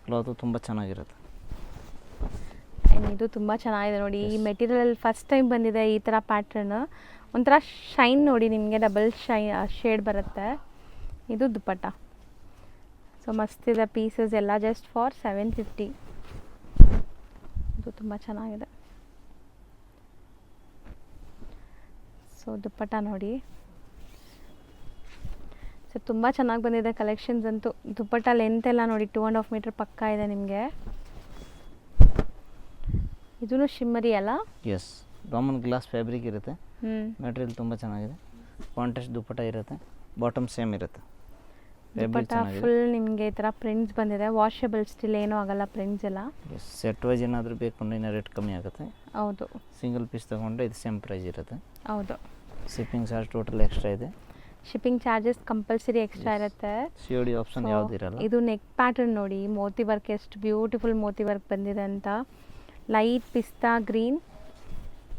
Speaker 1: ಕ್ಲಾತು ತುಂಬ ಚೆನ್ನಾಗಿರುತ್ತೆ.
Speaker 2: ಇದು ತುಂಬ ಚೆನ್ನಾಗಿದೆ ನೋಡಿ. ಈ ಮೆಟೀರಿಯಲ್ ಫಸ್ಟ್ ಟೈಮ್ ಬಂದಿದೆ ಈ ಥರ ಪ್ಯಾಟ್ರನ್. ಒಂಥರ ಶೈನ್ ನೋಡಿ ನಿಮಗೆ, ಡಬಲ್ ಶೇಡ್ ಬರುತ್ತೆ. ಇದು ದುಪ್ಪಟ್ಟ. ಸೊ ಮಸ್ತಿದೆ ಪೀಸಸ್ ಎಲ್ಲ, ಜಸ್ಟ್ ಫಾರ್ 750. ಇದು ತುಂಬ ಚೆನ್ನಾಗಿದೆ. ಸೊ ದುಪ್ಪಟ್ಟ ನೋಡಿ. ಸೊ ತುಂಬ ಚೆನ್ನಾಗಿ ಬಂದಿದೆ ಕಲೆಕ್ಷನ್ಸ್ ಅಂತೂ. ದುಪ್ಪಟ್ಟ ಲೆಂತ್ ಎಲ್ಲ ನೋಡಿ 2.5 ಮೀಟರ್ ಪಕ್ಕ ಇದೆ ನಿಮಗೆ. ಇದೂ ಶಿಮ್ಮರಿ ಅಲ್ಲ?
Speaker 1: ಎಸ್, ರಾಮನ್ ಗ್ಲಾಸ್ ಫ್ಯಾಬ್ರಿಕ್ ಇರುತ್ತೆ. ಮೆಟೀರಿಯಲ್ ತುಂಬ ಚೆನ್ನಾಗಿದೆ. ಕಾಂಟ್ರಾಸ್ಟ್ ದುಪ್ಪಟ್ಟ ಇರುತ್ತೆ, ಬಾಟಮ್ ಸೇಮ್ ಇರುತ್ತೆ.
Speaker 2: ದುಪ್ಪಟ್ಟ ಫುಲ್ ನಿಮಗೆ ಈ ಥರ ಪ್ರಿಂಟ್ಸ್ ಬಂದಿದೆ. ವಾಷಬಲ್, ಸ್ಟಿಲ್ ಏನೂ ಆಗಲ್ಲ ಪ್ರಿಂಟ್ಸ್ ಎಲ್ಲ.
Speaker 1: ಸೆಟ್ ವೈಸ್ ಏನಾದರೂ ಬೇಕು ಅಂದ್ರೆ ಇನ್ನೂ ರೇಟ್ ಕಮ್ಮಿ ಆಗುತ್ತೆ.
Speaker 2: ಹೌದು,
Speaker 1: ಸಿಂಗಲ್ ಪೀಸ್ ತೊಗೊಂಡ್ರೆ ಇದು ಸೇಮ್ ಪ್ರೈಸ್ ಇರುತ್ತೆ.
Speaker 2: ಹೌದು.
Speaker 1: ಶಿಪ್ಪಿಂಗ್ ಚಾರ್ಜ್ ಟೋಟಲ್ ಎಕ್ಸ್ಟ್ರಾ ಇದೆ.
Speaker 2: ಶಿಪ್ಪಿಂಗ್ ಚಾರ್ಜಸ್ ಕಂಪಲ್ಸರಿ ಎಕ್ಸ್ಟ್ರಾ ಇರುತ್ತೆ.
Speaker 1: COD ಆಪ್ಷನ್ ಯಾವ್ದು ಇರಲ್ಲ.
Speaker 2: ಇದು ನೆಕ್ ಪ್ಯಾಟರ್ನ್ ನೋಡಿ, ಮೋತಿ ವರ್ಕ್ ಎಷ್ಟು ಬ್ಯೂಟಿಫುಲ್ ಮೋತಿ ವರ್ಕ್ ಬಂದಿದೆ ಅಂತ. Light pista green.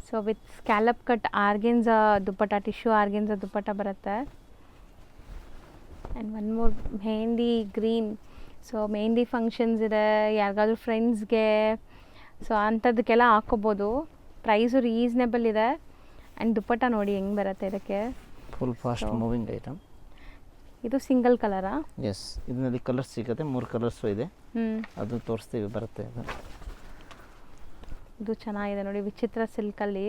Speaker 2: So with scallop cut organza dupatta, tissue organza dupatta ಬರುತ್ತೆ. And one more mehndi green. So mehndi functions ಇದೆ, ಯಾರಿಗಾದ್ರೂ ಫ್ರೆಂಡ್ಸ್ಗೆ, ಸೊ ಅಂಥದ್ದಕ್ಕೆಲ್ಲ ಹಾಕೋಬೋದು. ಪ್ರೈಸು ರೀಸನೇಬಲ್ ಇದೆ. ಆ್ಯಂಡ್ ದುಪ್ಪಟ್ಟ ನೋಡಿ ಹೆಂಗೆ ಬರುತ್ತೆ ಇದಕ್ಕೆ,
Speaker 1: ಫುಲ್ ಫಾಸ್ಟ್ ಮೂವಿಂಗ್ ಐಟಮ್.
Speaker 2: ಇದು ಸಿಂಗಲ್ ಕಲರಾ?
Speaker 1: ಎಸ್, ಇದರಲ್ಲಿ ಕಲರ್ಸ್ ಸಿಗುತ್ತೆ, 3 ಕಲರ್ಸು ಇದೆ. ಅದು ತೋರಿಸ್ತೀವಿ, ಬರುತ್ತೆ ಅದು.
Speaker 2: ಇದು ಚೆನ್ನಾಗಿದೆ ನೋಡಿ, ವಿಚಿತ್ರ ಸಿಲ್ಕಲ್ಲಿ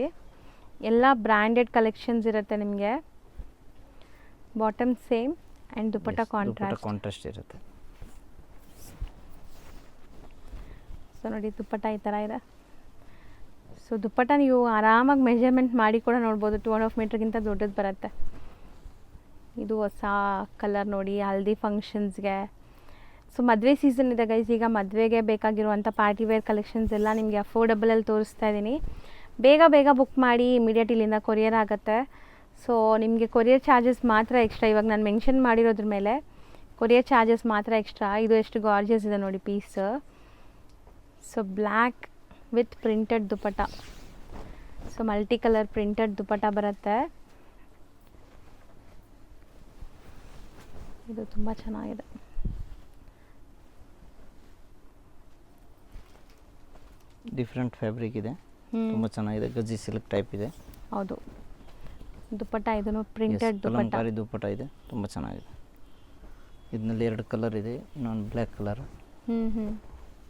Speaker 2: ಎಲ್ಲ ಬ್ರ್ಯಾಂಡೆಡ್ ಕಲೆಕ್ಷನ್ಸ್ ಇರುತ್ತೆ ನಿಮಗೆ. Bottom same and dupatta
Speaker 1: contrast ಇರುತ್ತೆ.
Speaker 2: ಸೊ ನೋಡಿ ದುಪ್ಪಟ್ಟ ಈ ಥರ ಇದೆ. ಸೊ ದುಪ್ಪಟ್ಟ ನೀವು ಆರಾಮಾಗಿ ಮೆಜರ್ಮೆಂಟ್ ಮಾಡಿ ಕೂಡ ನೋಡ್ಬೋದು, 2.5 ಮೀಟರ್ಗಿಂತ ದೊಡ್ಡದು ಬರುತ್ತೆ. ಇದು ಹೊಸ ಕಲರ್ ನೋಡಿ, ಹಲ್ದಿ ಫಂಕ್ಷನ್ಸ್ಗೆ. ಸೊ ಮದುವೆ ಸೀಸನ್ ಇದೆ ಗೈಸ್, ಈಗ ಮದುವೆಗೆ ಬೇಕಾಗಿರುವಂಥ ಪಾರ್ಟಿ ವೇರ್ ಕಲೆಕ್ಷನ್ಸ್ ಎಲ್ಲ ನಿಮಗೆ ಅಫೋರ್ಡಬಲಲ್ಲಿ ತೋರಿಸ್ತಾ ಇದ್ದೀನಿ. ಬೇಗ ಬೇಗ ಬುಕ್ ಮಾಡಿ, ಇಮಿಡಿಯೇಟ್ ಇಲ್ಲಿಂದ ಕೊರಿಯರ್ ಆಗುತ್ತೆ. ಸೊ ನಿಮಗೆ ಕೊರಿಯರ್ ಚಾರ್ಜಸ್ ಮಾತ್ರ ಎಕ್ಸ್ಟ್ರಾ. ಇವಾಗ ನಾನು ಮೆನ್ಷನ್ ಮಾಡಿರೋದ್ರ ಮೇಲೆ ಕೊರಿಯರ್ ಚಾರ್ಜಸ್ ಮಾತ್ರ ಎಕ್ಸ್ಟ್ರಾ. ಇದು ಎಷ್ಟು ಗಾರ್ಜಿಯಸ್ ಇದೆ ನೋಡಿ piece. So black with printed dupatta. So multi colour printed dupatta ಬರುತ್ತೆ. ಇದು ತುಂಬ ಚೆನ್ನಾಗಿದೆ.
Speaker 1: ಡಿಫ್ರೆಂಟ್ ಫ್ಯಾಬ್ರಿಕ್ ಇದೆ, ತುಂಬ ಚೆನ್ನಾಗಿದೆ. ಗಜ್ಜಿ ಸಿಲ್ಕ್ ಟೈಪ್ ಇದೆ.
Speaker 2: ಹೌದು, ದುಪ್ಪಟ್ಟ ಇದನ್ನು ಪ್ರಿಂಟೆಡ್ ದುಪ್ಪಟ್ಟ.
Speaker 1: ದುಪ್ಪಟ್ಟ ಇದೆ, ತುಂಬ ಚೆನ್ನಾಗಿದೆ. ಇದರಲ್ಲಿ 2 ಕಲರ್ ಇದೆ, ಇನ್ನೊಂದು ಬ್ಲ್ಯಾಕ್ ಕಲರ್.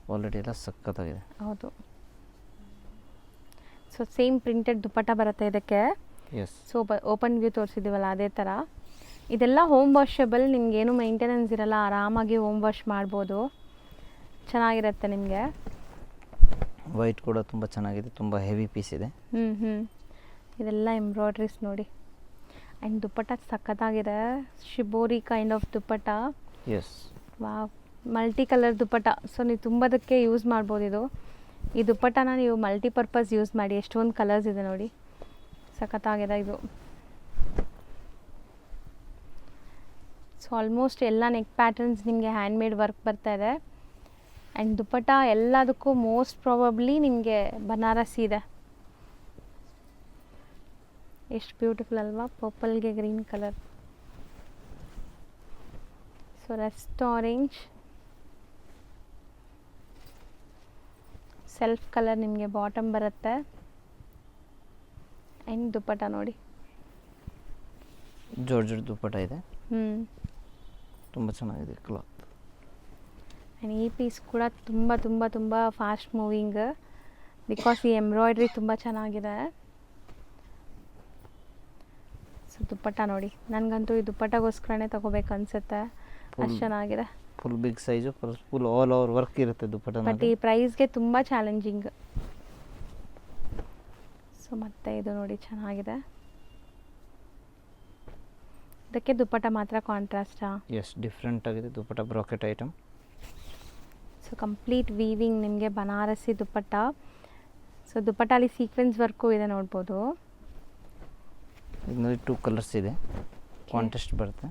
Speaker 1: ಕ್ವಾಲಿಟಿ ಎಲ್ಲ ಸಖತ್ತಾಗಿದೆ.
Speaker 2: ಹೌದು. ಸೊ ಸೇಮ್ ಪ್ರಿಂಟೆಡ್ ದುಪ್ಪಟ್ಟ ಬರುತ್ತೆ ಇದಕ್ಕೆ.
Speaker 1: ಎಸ್.
Speaker 2: ಸೊ ಓಪನ್ ವ್ಯೂ ತೋರಿಸಿದ್ದೀವಲ್ಲ ಅದೇ ಥರ. ಇದೆಲ್ಲ ಹೋಮ್ ವಾಷಬಲ್, ನಿಮಗೇನು ಮೇಂಟೆನೆನ್ಸ್ ಇರಲ್ಲ, ಆರಾಮಾಗಿ ಹೋಮ್ ವಾಶ್ ಮಾಡ್ಬೋದು. ಚೆನ್ನಾಗಿರುತ್ತೆ ನಿಮಗೆ.
Speaker 1: ವೈಟ್ ಕೂಡ ತುಂಬ ಚೆನ್ನಾಗಿದೆ, ತುಂಬ ಹೆವಿ ಪೀಸ್ ಇದೆ.
Speaker 2: ಇದೆಲ್ಲ ಎಂಬ್ರಾಯ್ಡ್ರೀಸ್ ನೋಡಿ. ಆ್ಯಂಡ್ ದುಪ್ಪಟ್ಟ ಸಖತ್ತಾಗಿದೆ, shibori kind of dupatta.
Speaker 1: Yes.
Speaker 2: Wow, multi colour dupatta. So ನೀವು ತುಂಬದಕ್ಕೆ ಯೂಸ್ ಮಾಡ್ಬೋದು ಇದು. ಈ ದುಪ್ಪಟ್ಟನ ನೀವು ಮಲ್ಟಿಪರ್ಪಸ್ ಯೂಸ್ ಮಾಡಿ. ಎಷ್ಟೊಂದು ಕಲರ್ಸ್ ಇದೆ ನೋಡಿ, ಸಖತ್ತಾಗಿದೆ ಇದು. ಸೊ ಆಲ್ಮೋಸ್ಟ್ ಎಲ್ಲ ನೆಕ್ ಪ್ಯಾಟರ್ನ್ಸ್ ನಿಮಗೆ ಹ್ಯಾಂಡ್ಮೇಡ್ ವರ್ಕ್ ಬರ್ತಾ ಇದೆ. ಆ್ಯಂಡ್ ದುಪ್ಪಟ್ಟ ಎಲ್ಲದಕ್ಕೂ ಮೋಸ್ಟ್ ಪ್ರಾಬಬ್ಲಿ ನಿಮಗೆ ಬನಾರಸಿ ಇದೆ. ಎಷ್ಟು ಬ್ಯೂಟಿಫುಲ್ ಅಲ್ವಾ, ಪರ್ಪಲ್ಗೆ green colour. So rest orange, self colour ನಿಮಗೆ ಬಾಟಮ್ ಬರುತ್ತೆ. ಆ್ಯಂಡ್ ದುಪ್ಪಟ ನೋಡಿ.
Speaker 1: ಜಾರ್ಜೆಟ್ ದುಪ್ಪಟ ಇದೆ,
Speaker 2: ಹ್ಞೂ.
Speaker 1: ತುಂಬ ಚೆನ್ನಾಗಿದೆ ಕ್ಲಾತ್.
Speaker 2: ಆ್ಯಂಡ್ ಈ ಪೀಸ್ ಕೂಡ ತುಂಬ ತುಂಬ ತುಂಬ ಫಾಸ್ಟ್ ಮೂವಿಂಗ್, ಬಿಕಾಸ್ ಈ ಎಂಬ್ರಾಯ್ಡ್ರಿ ತುಂಬ ಚೆನ್ನಾಗಿದೆ. ಸೊ ದುಪ್ಪಟ್ಟ ನೋಡಿ, ನನಗಂತೂ ಈ ದುಪ್ಪಟ್ಟಗೋಸ್ಕರನೇ ತೊಗೋಬೇಕು ಅನಿಸುತ್ತೆ, ಅಷ್ಟು ಚೆನ್ನಾಗಿದೆ.
Speaker 1: Full big size, full all over work ಇರುತ್ತೆ ದುಪ್ಪಟ.
Speaker 2: ಬಟ್ ಈ ಪ್ರೈಸ್ಗೆ ತುಂಬ ಚಾಲೆಂಜಿಂಗ್. ಸೊ ಮತ್ತೆ ಇದು ನೋಡಿ ಚೆನ್ನಾಗಿದೆ. ಇದಕ್ಕೆ ದುಪ್ಪಟ ಮಾತ್ರ ಕಾಂಟ್ರಾಸ್ಟಾ?
Speaker 1: ಎಸ್, ಡಿಫ್ರೆಂಟ್ ಆಗಿದೆ dupatta, bracket item.
Speaker 2: So complete weaving ನಿಮಗೆ ಬನಾರಸಿ ದುಪ್ಪಟ್ಟ. ಸೊ ದುಪ್ಪಟ್ಟಲ್ಲಿ ಸೀಕ್ವೆನ್ಸ್ ವರ್ಕು ಇದೆ ನೋಡ್ಬೋದು.
Speaker 1: ಇದರಲ್ಲಿ 2 ಕಲರ್ಸ್ ಇದೆ, ಕಾಂಟ್ರಾಸ್ಟ್ ಬರುತ್ತೆ.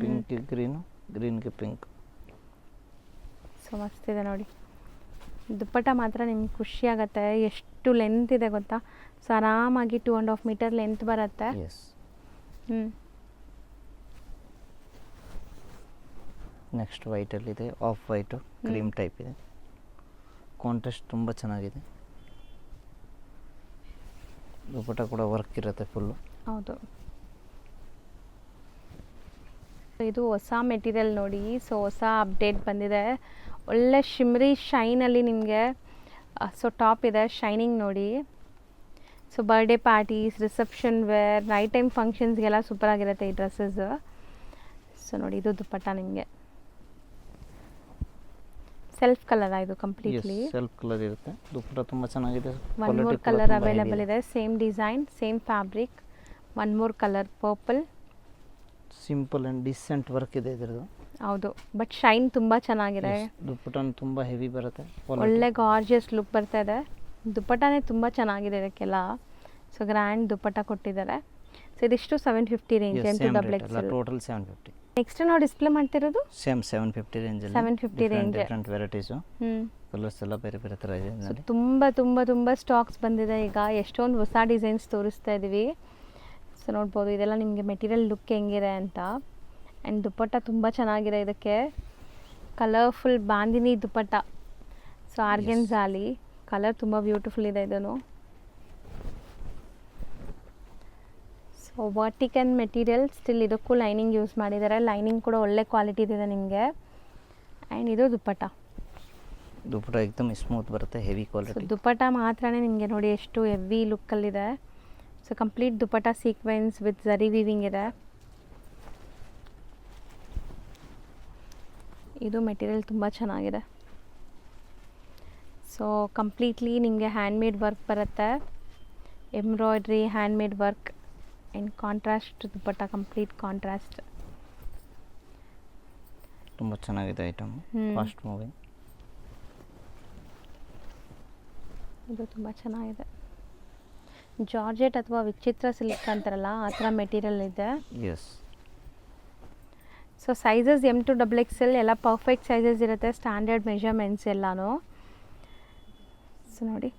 Speaker 1: ಪಿಂಕ್ ಗ್ರೀನು, ಗ್ರೀನ್ಗೆ ಪಿಂಕ್.
Speaker 2: ಸೊ ಮಸ್ತಿದೆ ನೋಡಿ. ದುಪ್ಪಟ್ಟ ಮಾತ್ರ ನಿಮ್ಗೆ ಖುಷಿ ಆಗುತ್ತೆ. ಎಷ್ಟು ಲೆಂತ್ ಇದೆ ಗೊತ್ತಾ? ಸೊ ಆರಾಮಾಗಿ 2.5 ಮೀಟರ್ ಲೆಂತ್ ಬರುತ್ತೆ.
Speaker 1: ಎಸ್. ನೆಕ್ಸ್ಟ್ ವೈಟಲ್ಲಿದೆ, ಆಫ್ ವೈಟು ಕ್ರೀಮ್ ಟೈಪ್ ಇದೆ. ಕಾಂಟ್ರಾಸ್ಟ್ ತುಂಬ ಚೆನ್ನಾಗಿದೆ. ದುಪ್ಪಟ ಕೂಡ ವರ್ಕ್ ಇರುತ್ತೆ ಫುಲ್ಲು.
Speaker 2: ಹೌದು. ಇದು ಹೊಸ ಮೆಟೀರಿಯಲ್ ನೋಡಿ. ಸೊ ಹೊಸ ಅಪ್ಡೇಟ್ ಬಂದಿದೆ, ಒಳ್ಳೆ ಶಿಮ್ರಿ ಶೈನಲ್ಲಿ ನಿಮಗೆ. ಸೊ ಟಾಪ್ ಇದೆ, ಶೈನಿಂಗ್ ನೋಡಿ. So birthday parties, reception wear, night time ಫಂಕ್ಷನ್ಸ್ಗೆಲ್ಲ ಸೂಪರಾಗಿರುತ್ತೆ ಈ ಡ್ರೆಸ್ಸಸ್. ಸೊ ನೋಡಿ, ಇದು ದುಪ್ಪಟ್ಟ ನಿಮಗೆ ಸೆಲ್ಫ್ ಕಲರ್. ಇದು ಕಂಪ್ಲೀಟ್ಲಿ
Speaker 1: ಸೆಲ್ಫ್ ಕಲರ್ ಇರುತ್ತೆ. ದುಪ್ಪಟ್ಟ ತುಂಬ ಚೆನ್ನಾಗಿದೆ.
Speaker 2: 1 more ಕಲರ್ ಅವೈಲೇಬಲ್ ಇದೆ. Same design, same fabric. 1 more colour purple.
Speaker 1: Simple and decent work ಇದೆ ಇದರದು.
Speaker 2: ಹೌದು, ಬಟ್ ಶೈನ್ ತುಂಬ ಚೆನ್ನಾಗಿದೆ.
Speaker 1: ದುಪ್ಪಟ ತುಂಬ ಹೆವಿ ಬರುತ್ತೆ,
Speaker 2: ಒಳ್ಳೆ ಗಾರ್ಜಿಯಸ್ ಲುಕ್ ಬರ್ತಾ ಇದೆ. ದುಪ್ಪಟನೇ ತುಂಬ ಚೆನ್ನಾಗಿದೆ ಇದಕ್ಕೆಲ್ಲ. ಸೊ ಗ್ರ್ಯಾಂಡ್ ದುಪ್ಪಟ ಕೊಟ್ಟಿದ್ದಾರೆ. ಸೊ ಇದಿಷ್ಟು 750 ರೇಂಜ್, XXL.
Speaker 1: ಟೋಟಲ್ 750.
Speaker 2: ನೆಕ್ಸ್ಟ್ ನಾವು ಡಿಸ್ಪ್ಲೇ ಮಾಡ್ತಿರೋದು
Speaker 1: ಸೇಮ್ 750 ರೇಂಜಲ್ಲಿ.
Speaker 2: 750 ರೇಂಜ್,
Speaker 1: ಡಿಫ್ರೆಂಟ್ ವೆರೈಟೀಸು. ಕಲರ್ಸ್ ಎಲ್ಲ ಬೇರೆ ಬೇರೆ ಥರ ಇದೆ.
Speaker 2: ತುಂಬ ತುಂಬ ತುಂಬ ಸ್ಟಾಕ್ಸ್ ಬಂದಿದೆ ಈಗ. ಎಷ್ಟೊಂದು ಹೊಸ ಡಿಸೈನ್ಸ್ ತೋರಿಸ್ತಾ ಇದ್ದೀವಿ. ಸೊ ನೋಡ್ಬೋದು, ಇದೆಲ್ಲ ನಿಮಗೆ ಮೆಟೀರಿಯಲ್ ಲುಕ್ ಹೆಂಗಿದೆ ಅಂತ. ಆ್ಯಂಡ್ ದುಪ್ಪಟ್ಟ ತುಂಬ ಚೆನ್ನಾಗಿದೆ. ಇದಕ್ಕೆ ಕಲರ್ಫುಲ್ ಬಾಂದಿನಿ ದುಪ್ಪಟ್ಟ. ಸೊ ಆರ್ಗೆನ್ಜಾಲಿ ಕಲರ್ ತುಂಬ ಬ್ಯೂಟಿಫುಲ್ ಇದೆ ಇದನ್ನು. ಸೊ ವರ್ಟಿಕನ್ ಮೆಟೀರಿಯಲ್, ಸ್ಟಿಲ್ ಇದಕ್ಕೂ ಲೈನಿಂಗ್ ಯೂಸ್ ಮಾಡಿದ್ದಾರೆ. ಲೈನಿಂಗ್ ಕೂಡ ಒಳ್ಳೆ ಕ್ವಾಲಿಟಿ ಇದೆ ನಿಮಗೆ. ಆ್ಯಂಡ್ ಇದು ದುಪ್ಪಟ್ಟ.
Speaker 1: ದುಪ್ಪಟ್ಟ ಏಕದಮ್ ಸ್ಮೂತ್ ಬರುತ್ತೆ, ಹೆವಿ ಕ್ವಾಲಿಟಿ.
Speaker 2: ದುಪ್ಪಟ್ಟ ಮಾತ್ರನೇ ನಿಮಗೆ ನೋಡಿ ಎಷ್ಟು ಹೆವಿ ಲುಕ್ಕಲ್ಲಿದೆ. So complete dupatta sequence with zari weaving ಇದೆ. ಇದು ಮೆಟೀರಿಯಲ್ ತುಂಬ ಚೆನ್ನಾಗಿದೆ. ಸೊ ಕಂಪ್ಲೀಟ್ಲಿ ನಿಮಗೆ ಹ್ಯಾಂಡ್ಮೇಡ್ ವರ್ಕ್ ಬರುತ್ತೆ, embroidery, handmade work. And contrast dupatta, complete contrast.
Speaker 1: ತುಂಬ ಚೆನ್ನಾಗಿದೆ ಐಟಮ್, ಫಾಸ್ಟ್ ಮೂವಿಂಗ್.
Speaker 2: ಇದು ತುಂಬ ಚೆನ್ನಾಗಿದೆ. ಜಾರ್ಜೆಟ್ ಅಥವಾ ವಿಚಿತ್ರ ಸಿಲ್ಕ್ ಅಂತಾರಲ್ಲ, ಆ ಥರ ಮೆಟೀರಿಯಲ್ ಇದೆ.
Speaker 1: Yes.
Speaker 2: So sizes M to XXL ಎಲ್ಲ ಪರ್ಫೆಕ್ಟ್ ಸೈಜಸ್ ಇರುತ್ತೆ, ಸ್ಟ್ಯಾಂಡರ್ಡ್ ಮೆಷರ್ಮೆಂಟ್ಸ್ ಎಲ್ಲನೂ. ಸೊ ನೋಡಿ,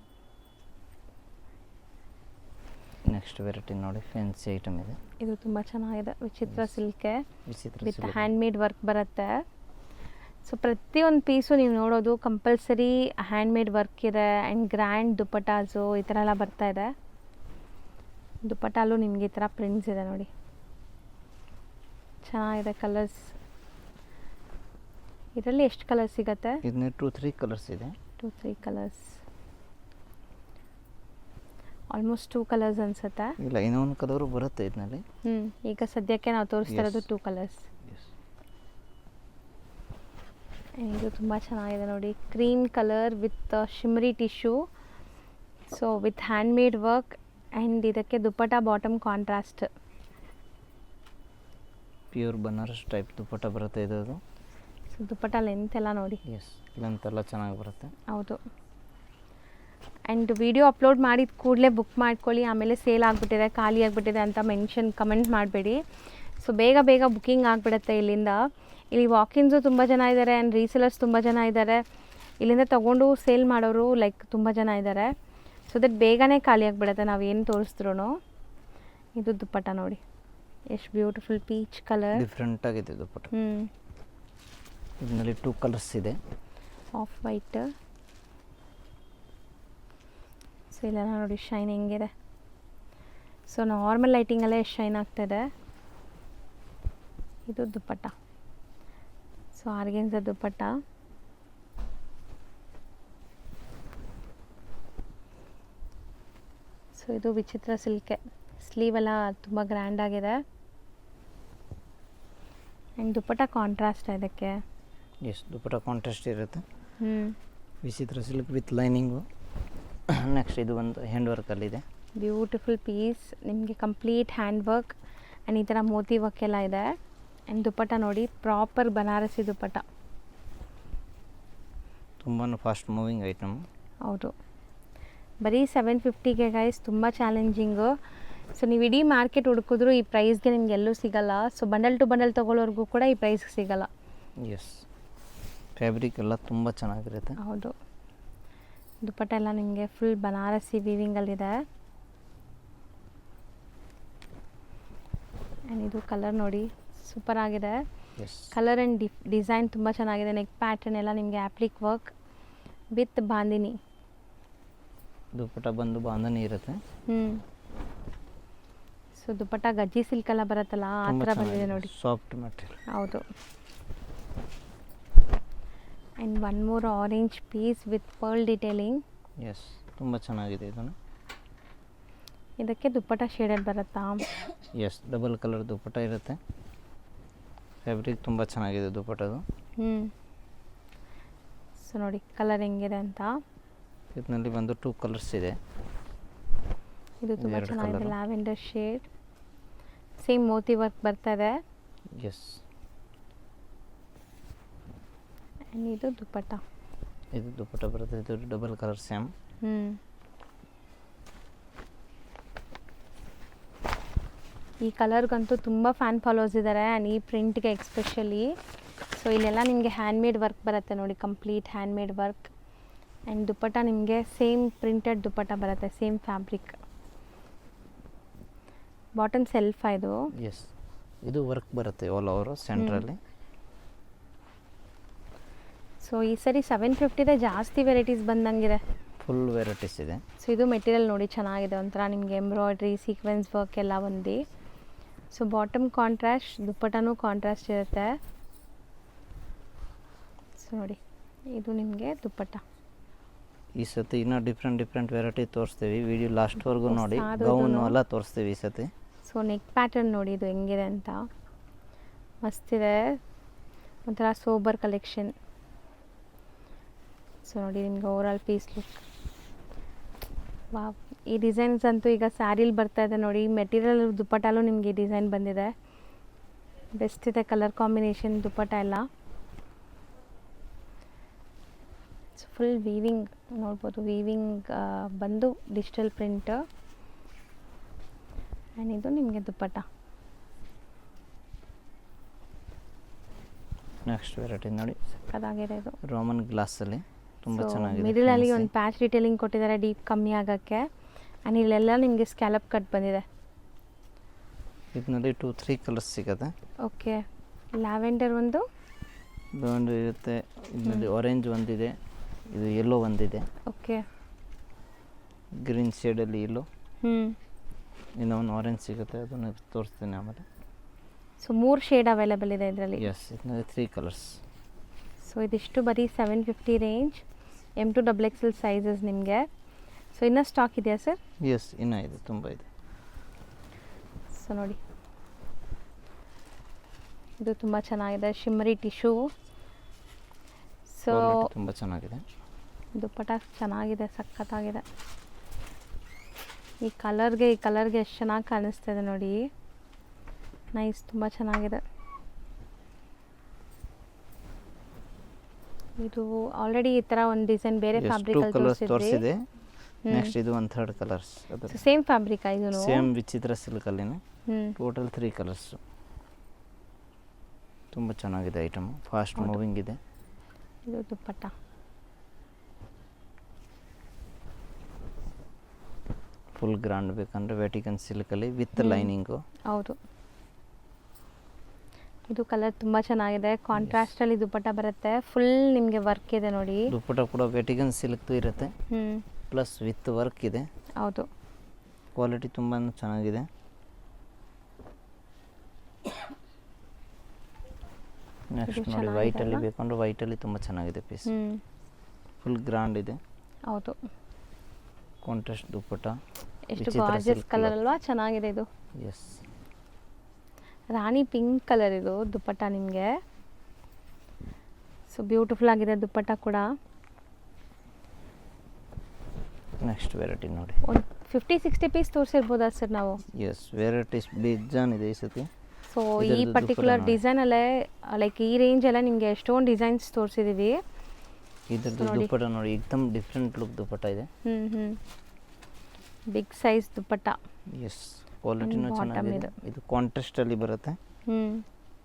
Speaker 1: ನೆಕ್ಸ್ಟ್ ವೆರೈಟಿ ನೋಡಿ, ಫ್ಯಾನ್ಸಿ ಐಟಮ್ ಇದೆ.
Speaker 2: ಇದು ತುಂಬ ಚೆನ್ನಾಗಿದೆ, ವಿಚಿತ್ರ ಸಿಲ್ಕೆ ವಿತ್
Speaker 1: ಸಿಲ್ಕ್.
Speaker 2: ಹ್ಯಾಂಡ್ಮೇಡ್ ವರ್ಕ್ ಬರುತ್ತೆ. ಸೊ ಪ್ರತಿಯೊಂದು ಪೀಸು ನೀವು ನೋಡೋದು ಕಂಪಲ್ಸರಿ ಹ್ಯಾಂಡ್ಮೇಡ್ ವರ್ಕ್ ಇದೆ. ಆ್ಯಂಡ್ ಗ್ರ್ಯಾಂಡ್ ದುಪ್ಪಟಾಸು ಈ ಥರ ಎಲ್ಲ ಬರ್ತಾ ಇದೆ. ದುಪ್ಪಟಲ್ಲೂ ನಿಮಗೆ ಈ ಥರ ಪ್ರಿಂಟ್ಸ್ ಇದೆ ನೋಡಿ, ಚೆನ್ನಾಗಿದೆ ಕಲರ್ಸ್. ಇದರಲ್ಲಿ ಎಷ್ಟು ಕಲರ್ಸ್ ಸಿಗುತ್ತೆ?
Speaker 1: ಇದನ್ನ 2-3 ಕಲರ್ಸ್ ಇದೆ.
Speaker 2: 2-3 ಕಲರ್ಸ್, ಆಲ್ಮೋಸ್ಟ್ 2 ಕಲರ್ಸ್ ಅನ್ಸುತ್ತೆ.
Speaker 1: ಇಲ್ಲ, ಇನ್ನೊಂದು ಕಲರು ಬರುತ್ತೆ ಇದರಲ್ಲಿ.
Speaker 2: ಈಗ ಸದ್ಯಕ್ಕೆ ನಾವು ತೋರಿಸ್ತಾ ಇರೋದು 2 ಕಲರ್ಸ್. ಇದು ತುಂಬ ಚೆನ್ನಾಗಿದೆ ನೋಡಿ, cream colour with shimmery tissue. So with handmade work. And ಇದಕ್ಕೆ dupatta bottom contrast.
Speaker 1: Pure Banaras type dupatta ಬರುತ್ತೆ ಇದು.
Speaker 2: ಸೊ ದುಪ್ಪಟ ಲೆಂತ್ ಎಲ್ಲ ನೋಡಿ.
Speaker 1: ಎಸ್, ಲೆಂತ್ ಎಲ್ಲ ಚೆನ್ನಾಗಿ ಬರುತ್ತೆ.
Speaker 2: ಹೌದು. ಆ್ಯಂಡ್ ವಿಡಿಯೋ ಅಪ್ಲೋಡ್ ಮಾಡಿದ ಕೂಡಲೇ ಬುಕ್ ಮಾಡ್ಕೊಳ್ಳಿ, ಆಮೇಲೆ ಸೇಲ್ ಆಗಿಬಿಟ್ಟಿದೆ, ಖಾಲಿ ಆಗಿಬಿಟ್ಟಿದೆ ಅಂತ ಕಮೆಂಟ್ ಮಾಡಬೇಡಿ. ಸೊ ಬೇಗ ಬೇಗ ಬುಕ್ಕಿಂಗ್ ಆಗಿಬಿಡುತ್ತೆ ಇಲ್ಲಿಂದ. ಇಲ್ಲಿ ವಾಕಿನ್ಸು ತುಂಬ ಜನ ಇದ್ದಾರೆ, ಆ್ಯಂಡ್ ರೀಸೇಲರ್ಸ್ ತುಂಬ ಜನ ಇದ್ದಾರೆ. ಇಲ್ಲಿಂದ ತೊಗೊಂಡು ಸೇಲ್ ಮಾಡೋರು ತುಂಬ ಜನ ಇದ್ದಾರೆ. ಸೊ ದಟ್ ಬೇಗನೆ ಖಾಲಿ ಆಗಿಬಿಡುತ್ತೆ ನಾವು ಏನು ತೋರಿಸಿದ್ರು. ಇದು ದುಪ್ಪಟ ನೋಡಿ, ಎಷ್ಟು ಬ್ಯೂಟಿಫುಲ್ ಪೀಚ್ ಕಲರ್.
Speaker 1: ಡಿಫ್ರೆಂಟ್ ಆಗಿದೆ ದುಪ್ಪಟ. ಇದರಲ್ಲಿ 2 ಕಲರ್ಸ್ ಇದೆ.
Speaker 2: Of white. ಸೊ ಇಲ್ಲೆಲ್ಲ ನೋಡಿ ಶೈನ್ ಹೆಂಗಿದೆ. ಸೊ ನಾರ್ಮಲ್ ಲೈಟಿಂಗಲ್ಲೇ ಶೈನ್ ಆಗ್ತಾಯಿದೆ. ಇದು dupatta. So organza dupatta. So ಇದು ವಿಚಿತ್ರ ಸಿಲ್ಕೆ. ಸ್ಲೀವ್ ಎಲ್ಲ ತುಂಬ ಗ್ರ್ಯಾಂಡ್ ಆಗಿದೆ. ಆ್ಯಂಡ್ ದುಪ್ಪಟ್ಟ ಕಾಂಟ್ರಾಸ್ಟ್ ಇದಕ್ಕೆ.
Speaker 1: ಎಸ್, ದುಪ್ಪಟ್ಟ ಕಾಂಟ್ರಾಸ್ಟ್ ಇರುತ್ತೆ.
Speaker 2: ಹ್ಞೂ.
Speaker 1: Vichitra silk with lining. Next ಇದು ಒಂದು ಹ್ಯಾಂಡ್ ವರ್ಕಲ್ಲಿದೆ.
Speaker 2: Beautiful piece. ನಿಮಗೆ ಕಂಪ್ಲೀಟ್ ಹ್ಯಾಂಡ್ ವರ್ಕ್ ಆ್ಯಂಡ್ ಈ ಥರ ಮೋತಿ ವರ್ಕ್ ಎಲ್ಲ ಇದೆ. ಆ್ಯಂಡ್ ದುಪ್ಪಟ್ಟ ನೋಡಿ, ಪ್ರಾಪರ್ ಬನಾರಸಿ ದುಪ್ಪಟ್ಟ.
Speaker 1: ತುಂಬಾ ಫಾಸ್ಟ್ ಮೂವಿಂಗ್ ಐಟಮ್.
Speaker 2: ಹೌದು. ಬರೀ 750ಗೆ ಗೈಸ್, ತುಂಬ ಚಾಲೆಂಜಿಂಗು. ಸೊ ನೀವು ಇಡೀ ಮಾರ್ಕೆಟ್ ಹುಡುಕಿದ್ರು ಈ ಪ್ರೈಸ್ಗೆ ನಿಮ್ಗೆ ಎಲ್ಲೂ ಸಿಗಲ್ಲ. ಸೊ ಬಂಡಲ್ ಟು ಬಂಡಲ್ ತೊಗೊಳ್ಳೋರ್ಗೂ ಕೂಡ ಈ ಪ್ರೈಸ್ಗೆ ಸಿಗಲ್ಲ.
Speaker 1: ಎಸ್, ಫ್ಯಾಬ್ರಿಕ್ ಎಲ್ಲ ತುಂಬ ಚೆನ್ನಾಗಿರುತ್ತೆ.
Speaker 2: ಹೌದು. ದುಪ್ಪಟ್ಟ ಎಲ್ಲ ನಿಮಗೆ ಫುಲ್ ಬನಾರಸಿ ವೀವಿಂಗಲ್ಲಿದೆ. ಆ್ಯಂಡ್ ಇದು ಕಲರ್ ನೋಡಿ, ಸೂಪರ್ ಆಗಿದೆ.
Speaker 1: ಎಸ್,
Speaker 2: ಕಲರ್ ಆ್ಯಂಡ್ ಡಿಸೈನ್ ತುಂಬ ಚೆನ್ನಾಗಿದೆ. ನೆಕ್ ಪ್ಯಾಟರ್ನ್ ಎಲ್ಲ ನಿಮಗೆ ಆ್ಯಪ್ಲಿಕ್ ವರ್ಕ್ ವಿತ್ ಬಾಂದಿನಿ.
Speaker 1: ದುಪ್ಪಟ್ಟ ಬಂದು ಬಾಂಧನಿ ಇರುತ್ತೆ.
Speaker 2: ಹ್ಞೂ. ಸೊ ದುಪ್ಪಟ್ಟ ಗಜ್ಜಿ ಸಿಲ್ಕ್ ಎಲ್ಲ ಬರುತ್ತಲ್ಲ, ಆ ಥರ ಬಂದಿದೆ ನೋಡಿ.
Speaker 1: Soft material.
Speaker 2: ಹೌದು. And one more orange piece with pearl detailing.
Speaker 1: Yes, ತುಂಬ ಚೆನ್ನಾಗಿದೆ ಇದನ್ನು.
Speaker 2: ಇದಕ್ಕೆ ದುಪ್ಪಟ್ಟ ಶೇಡೆಡ್ ಬರುತ್ತಾ?
Speaker 1: ಎಸ್, ಡಬಲ್ ಕಲರ್ ದುಪ್ಪಟ್ಟ ಇರುತ್ತೆ. ಫ್ಯಾಬ್ರಿಕ್ ತುಂಬ ಚೆನ್ನಾಗಿದೆ ದುಪ್ಪಟ್ಟದು.
Speaker 2: ಹ್ಞೂ. ಸೊ ನೋಡಿ ಕಲರ್ ಹೆಂಗಿದೆ ಅಂತ.
Speaker 1: ಇದರಲ್ಲಿ ಬಂದು 2 ಕಲರ್ಸ್ ಇದೆ.
Speaker 2: ಇದು ತುಂಬ
Speaker 1: ಎರಡು
Speaker 2: ಚೆನ್ನಾಗಿದೆ.
Speaker 1: colour.
Speaker 2: Lavender shade, same Moti work ಬರ್ತದೆ.
Speaker 1: ಎಸ್,
Speaker 2: ಆ್ಯಂಡ್ ಇದು ದುಪ್ಪಟ್ಟ.
Speaker 1: ಇದು ದುಪ್ಪಟ್ಟ ಬರುತ್ತೆ. ಇದು ಡಬಲ್ ಕಲರ್ ಸೇಮ್.
Speaker 2: ಹ್ಞೂ. ಈ ಕಲರ್ಗಂತೂ ತುಂಬ ಫ್ಯಾನ್ ಫಾಲೋವರ್ಸ್ ಇದ್ದಾರೆ. ಆ್ಯಂಡ್ ಈ ಪ್ರಿಂಟ್ಗೆ ಎಕ್ಸ್ಪೆಷಲಿ. ಸೊ ಇಲ್ಲೆಲ್ಲ ನಿಮಗೆ ಹ್ಯಾಂಡ್ಮೇಡ್ ವರ್ಕ್ ಬರುತ್ತೆ ನೋಡಿ, complete handmade work. And dupatta ನಿಮಗೆ ಸೇಮ್ ಪ್ರಿಂಟೆಡ್ ದುಪ್ಪಟ್ಟ ಬರುತ್ತೆ, ಸೇಮ್ ಫ್ಯಾಬ್ರಿಕ್. ಬಾಟಮ್ ಸೆಲ್ಫ್ ಇದು.
Speaker 1: ಎಸ್, ಇದು ವರ್ಕ್ ಬರುತ್ತೆ ಆಲ್ ಓವರ್ ಸೆಂಟ್ರಲ್ಲಿ.
Speaker 2: ಸೊ ಈ ಸರಿ 750ದೆ ಜಾಸ್ತಿ ವೆರೈಟೀಸ್ ಬಂದಂಗಿದೆ.
Speaker 1: ಫುಲ್ ವೆರೈಟೀಸ್ ಇದೆ.
Speaker 2: ಸೊ ಇದು ಮೆಟೀರಿಯಲ್ ನೋಡಿ ಚೆನ್ನಾಗಿದೆ. ಒಂಥರ ನಿಮಗೆ ಎಂಬ್ರಾಯ್ಡ್ರಿ ಸೀಕ್ವೆನ್ಸ್ ವರ್ಕ್ ಎಲ್ಲ ಬಂದು. ಸೊ ಬಾಟಮ್ ಕಾಂಟ್ರಾಸ್ಟ್, ದುಪ್ಪಟ್ಟನೂ ಕಾಂಟ್ರಾಸ್ಟ್ ಇರುತ್ತೆ. ಸೊ ನೋಡಿ, ಇದು ನಿಮಗೆ ದುಪ್ಪಟ್ಟ.
Speaker 1: ಈ ಸತಿ ಇನ್ನೂ ಡಿಫ್ರೆಂಟ್ ವೆರೈಟಿ ತೋರಿಸ್ತೀವಿ. ವಿಡಿಯೋ ಲಾಸ್ಟ್ವರೆಗೂ ನೋಡಿ.
Speaker 2: ಹೊಸಾದು
Speaker 1: ಗೌನು
Speaker 2: ಇದು.
Speaker 1: ಎಲ್ಲ ತೋರಿಸ್ತೀವಿ ಈ ಸತಿ.
Speaker 2: ಸೊ ನೆಕ್ ಪ್ಯಾಟರ್ನ್ ನೋಡಿ ಇದು ಹೆಂಗಿದೆ ಅಂತ. ಮಸ್ತಿದೆ, ಒಂಥರ ಸೋಬರ್ ಕಲೆಕ್ಷನ್. ಸೊ ನೋಡಿ ನಿಮ್ಗೆ ಓವರಾಲ್ ಪೀಸ್ ಲುಕ್. ವಾವ್, ಈ ಡಿಸೈನ್ಸ್ ಅಂತೂ ಈಗ ಸ್ಯಾರಿಲಿ ಬರ್ತಾ ಇದೆ ನೋಡಿ. ಮೆಟೀರಿಯಲ್ ದುಪ್ಪಟ್ಟಲ್ಲೂ ನಿಮಗೆ ಡಿಸೈನ್ ಬಂದಿದೆ. ಬೆಸ್ಟ್ ಇದೆ ಕಲರ್ ಕಾಂಬಿನೇಷನ್ ದುಪ್ಪಟ್ಟ ಎಲ್ಲ. ಸೊ ಫುಲ್ ವೀವಿಂಗ್ ನೋಡ್ಬೋದು. ವೀವಿಂಗ್ ಬಂದು ಡಿಜಿಟಲ್ ಪ್ರಿಂಟ್. ಆ್ಯಂಡ್ ಇದು ನಿಮಗೆ ದುಪ್ಪಟ್ಟ.
Speaker 1: ನೆಕ್ಸ್ಟ್ ವೆರೈಟಿ ನೋಡಿ,
Speaker 2: ಅದಾಗಿದೆ ಇದು.
Speaker 1: ರೋಮನ್ ಗ್ಲಾಸಲ್ಲಿ ತುಂಬ ಚೆನ್ನಾಗಿದೆ.
Speaker 2: ಮಿಡಲಲ್ಲಿ ಒಂದು ಪ್ಯಾಚ್ ಡಿಟೇಲಿಂಗ್ ಕೊಟ್ಟಿದ್ದಾರೆ ಡೀಪ್ ಕಮ್ಮಿ ಆಗೋಕ್ಕೆ. ಆ್ಯಂಡ್ ಇಲ್ಲೆಲ್ಲ ನಿಮಗೆ ಸ್ಕ್ಯಾಲಪ್ ಕಟ್ ಬಂದಿದೆ.
Speaker 1: ಇದರಲ್ಲಿ 2-3 ಕಲರ್ಸ್ ಸಿಗುತ್ತೆ.
Speaker 2: ಓಕೆ. ಲ್ಯಾವೆಂಡರ್ ಒಂದು
Speaker 1: ಇರುತ್ತೆ. ಇದರಲ್ಲಿ ಆರೆಂಜ್ ಒಂದಿದೆ, ಇದು ಯೆಲ್ಲೋ ಒಂದಿದೆ.
Speaker 2: ಓಕೆ.
Speaker 1: ಗ್ರೀನ್ ಶೇಡಲ್ಲಿ ಯೆಲ್ಲೋ,
Speaker 2: ಹ್ಞೂ.
Speaker 1: ಇನ್ನೊಂದು ಆರೆಂಜ್ ಸಿಗುತ್ತೆ, ಅದನ್ನು ತೋರಿಸ್ತೀನಿ ಆಮೇಲೆ.
Speaker 2: ಸೊ 3 ಶೇಡ್ ಅವೈಲೇಬಲ್ ಇದೆ ಇದರಲ್ಲಿ.
Speaker 1: ಎಸ್, ಇದರಲ್ಲಿ 3 ಕಲರ್ಸ್.
Speaker 2: ಸೊ ಇದಿಷ್ಟು ಬರೀ 750 ರೇಂಜ್, M2 XXL ಸೈಜಸ್ ನಿಮಗೆ. ಸೊ ಇನ್ನೂ ಸ್ಟಾಕ್ ಇದೆಯಾ ಸರ್?
Speaker 1: ಎಸ್, ಇನ್ನೂ ಇದೆ, ತುಂಬ ಇದೆ.
Speaker 2: ಸೊ ನೋಡಿ, ಇದು ತುಂಬ ಚೆನ್ನಾಗಿದೆ. ಶಿಮ್ಮರಿ ಟಿಶ್ಯೂ. ಸೊ
Speaker 1: ತುಂಬ ಚೆನ್ನಾಗಿದೆ.
Speaker 2: ದುಪ್ಪಟ್ಟ ಚೆನ್ನಾಗಿದೆ, ಸಖತ್ತಾಗಿದೆ. ಈ ಕಲರ್ಗೆ ಎಷ್ಟು ಚೆನ್ನಾಗಿ ಕಾಣಿಸ್ತಿದೆ ನೋಡಿ. ನೈಸ್, ತುಂಬ ಚೆನ್ನಾಗಿದೆ. ಇದು ಆಲ್ರೆಡಿ ಈ ಥರ ಒಂದು ಡಿಸೈನ್ ಬೇರೆ ಫ್ಯಾಬ್ರಿಕ್ ಅಲ್ಲಿ
Speaker 1: ತೋರಿಸಿದೆ. ನೆಕ್ಸ್ಟ್ ಇದು ಒಂದು 3 ಕಲರ್ಸ್.
Speaker 2: ಸೇಮ್ ಫ್ಯಾಬ್ರಿಕ್ ಇದು
Speaker 1: ಸೇಮ್ ವಿಚಿತ್ರ ಸಿಲ್ಕಲ್ಲಿನೇ.
Speaker 2: ಹ್ಞೂ.
Speaker 1: Total 3 colours. ತುಂಬ ಚೆನ್ನಾಗಿದೆ ಐಟಮ್, ಫಾಸ್ಟ್ ಮೂವಿಂಗ್ ಇದೆ.
Speaker 2: ಇದು ದುಪ್ಪಟ್ಟ.
Speaker 1: ಫುಲ್ ಗ್ರ್ಯಾಂಡ್ ಬೇಕಂದ್ರೆ ವೆಟಿಕನ್ ಸಿಲ್ಕಲ್ಲಿ ವಿತ್ ಲೈನಿಂಗು.
Speaker 2: ಹೌದು. ಇದು ಕಲರ್ ತುಂಬ ಚೆನ್ನಾಗಿದೆ, ಕಾಂಟ್ರಾಸ್ಟಲ್ಲಿ ದುಪ್ಪಟ್ಟ ಬರುತ್ತೆ, ಫುಲ್ ನಿಮಗೆ ವರ್ಕ್ ಇದೆ ನೋಡಿ.
Speaker 1: ದುಪ್ಪಟ್ಟ ಕೂಡ ವೆಟಿಗನ್ ಸಿಲ್ಕ್ದು ಇರುತ್ತೆ,
Speaker 2: ಹ್ಞೂ
Speaker 1: ಪ್ಲಸ್ ವಿತ್ ವರ್ಕ್ ಇದೆ.
Speaker 2: ಹೌದು.
Speaker 1: ಕ್ವಾಲಿಟಿ ತುಂಬಾ ಚೆನ್ನಾಗಿದೆ. ನೆಕ್ಸ್ಟ್ ನೋಡಿ ವೈಟಲ್ಲಿ ಬೇಕಂದ್ರೆ ವೈಟಲ್ಲಿ ತುಂಬ ಚೆನ್ನಾಗಿದೆ ಪೀಸ್. ಫುಲ್ ಗ್ರ್ಯಾಂಡ್ ಇದೆ.
Speaker 2: ಹೌದು.
Speaker 1: ಕಾಂಟ್ರಾಸ್ಟ್ ದುಪ್ಪಟ್ಟ.
Speaker 2: ಎಷ್ಟು ಗಾರ್ಜಿಯಸ್ ಕಲರ್ ಅಲ್ವಾ, ಚೆನ್ನಾಗಿದೆ ಇದು.
Speaker 1: ಎಸ್.
Speaker 2: ರಾಣಿ ಪಿಂಕ್ ಕಲರ್ ಇದು ದುಪ್ಪಟ್ಟ ನಿಮಗೆ. ಸೊ ಬ್ಯೂಟಿಫುಲ್ ಆಗಿದೆ ದುಪ್ಪಟ್ಟ ಕೂಡ.
Speaker 1: ನೆಕ್ಸ್ಟ್ ವೆರೈಟಿ ನೋಡಿ.
Speaker 2: ಒಂದು 50-60 ಪೀಸ್ ತೋರಿಸಿರ್ಬೋದಾ ಸರ್ ನಾವು?
Speaker 1: ಎಸ್, ವೆರೈಟೀಸ್ ಬೇಜಾನ್ ಇದೆ ಈ ಸತಿ.
Speaker 2: ಸೊ ಈ ಪರ್ಟಿಕ್ಯುಲರ್ ಡಿಸೈನಲ್ಲೇ ಲೈಕ್ ಈ ರೇಂಜಲ್ಲೇ ನಿಮಗೆ ಎಷ್ಟೊಂದು ಡಿಸೈನ್ಸ್ ತೋರಿಸಿದ್ದೀವಿ.
Speaker 1: ಇದ್ರದ್ದು ದುಪ್ಪಟ್ಟ ನೋಡಿ, ಏಕದಮ್ ಡಿಫ್ರೆಂಟ್ ಲುಕ್ ದುಪ್ಪಟ್ಟ ಇದೆ.
Speaker 2: ಬಿಗ್ ಸೈಜ್ ದುಪ್ಪಟ್ಟ.
Speaker 1: ಎಸ್, ಕ್ವಾಲಿಟಿನೂ ಚೆನ್ನಾಗಿದೆ. ಇದು ಕಾಂಟ್ರಾಸ್ಟಲ್ಲಿ ಬರುತ್ತೆ,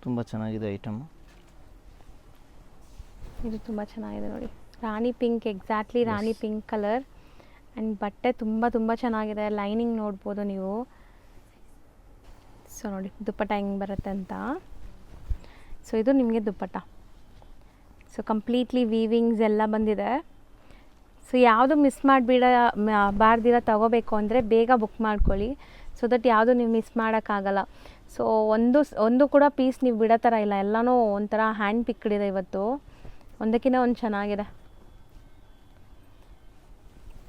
Speaker 1: ತುಂಬ ಚೆನ್ನಾಗಿದೆ ಐಟಮ್.
Speaker 2: ಇದು ತುಂಬ ಚೆನ್ನಾಗಿದೆ ನೋಡಿ, rani pink, exactly rani pink colour. And ಬಟ್ಟೆ ತುಂಬ ಚೆನ್ನಾಗಿದೆ, ಲೈನಿಂಗ್ ನೋಡ್ಬೋದು ನೀವು. ಸೊ ನೋಡಿ ದುಪ್ಪಟ್ಟ ಹೆಂಗೆ ಬರುತ್ತೆ ಅಂತ. ಸೊ ಇದು ನಿಮಗೆ ದುಪ್ಪಟ್ಟ. ಸೊ ಕಂಪ್ಲೀಟ್ಲಿ ವೀವಿಂಗ್ಸ್ ಎಲ್ಲ ಬಂದಿದೆ. ಸೊ ಯಾವುದು ಮಿಸ್ ಬಾರ್ದಿರ ತಗೋಬೇಕು ಅಂದರೆ ಬೇಗ ಬುಕ್ ಮಾಡ್ಕೊಳ್ಳಿ, ಸೊ ದಟ್ ಯಾವುದು ನೀವು ಮಿಸ್ ಮಾಡೋಕ್ಕಾಗಲ್ಲ. ಸೊ ಒಂದು ಕೂಡ ಪೀಸ್ ನೀವು ಬಿಡೋ ಥರ ಇಲ್ಲ, ಎಲ್ಲನೂ ಒಂಥರ ಹ್ಯಾಂಡ್ ಪಿಕ್ಡ್ ಇದೆ ಇವತ್ತು, ಒಂದಕ್ಕಿಂತ ಒಂದು ಚೆನ್ನಾಗಿದೆ.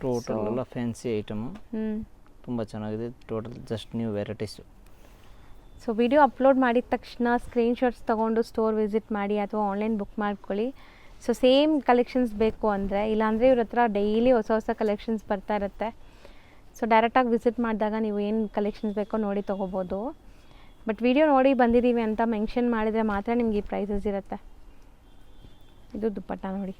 Speaker 1: ಟೋಟಲ್ ಎಲ್ಲ ಫ್ಯಾನ್ಸಿ ಐಟಮು, ತುಂಬ ಚೆನ್ನಾಗಿದೆ. Total just new varieties.
Speaker 2: So video upload ಮಾಡಿದ ತಕ್ಷಣ ಸ್ಕ್ರೀನ್ಶಾಟ್ಸ್ ತೊಗೊಂಡು ಸ್ಟೋರ್ ವಿಸಿಟ್ ಮಾಡಿ ಅಥವಾ ಆನ್ಲೈನ್ ಬುಕ್ ಮಾಡ್ಕೊಳ್ಳಿ. ಸೊ ಸೇಮ್ ಕಲೆಕ್ಷನ್ಸ್ ಬೇಕು ಅಂದರೆ, ಇಲ್ಲಾಂದರೆ ಇವ್ರ ಹತ್ರ ಡೈಲಿ ಹೊಸ ಕಲೆಕ್ಷನ್ಸ್ ಬರ್ತಾ ಇರುತ್ತೆ. ಸೊ ಡೈರೆಕ್ಟಾಗಿ ವಿಸಿಟ್ ಮಾಡಿದಾಗ ನೀವು ಏನು ಕಲೆಕ್ಷನ್ಸ್ ಬೇಕೋ ನೋಡಿ ತೊಗೋಬೋದು. ಬಟ್ ವಿಡಿಯೋ ನೋಡಿ ಬಂದಿದ್ದೀವಿ ಅಂತ ಮೆನ್ಷನ್ ಮಾಡಿದರೆ ಮಾತ್ರ ನಿಮಗೆ ಈ ಪ್ರೈಸಸ್ ಇರುತ್ತೆ. ಇದು ದುಪ್ಪಟ್ಟ ನೋಡಿ.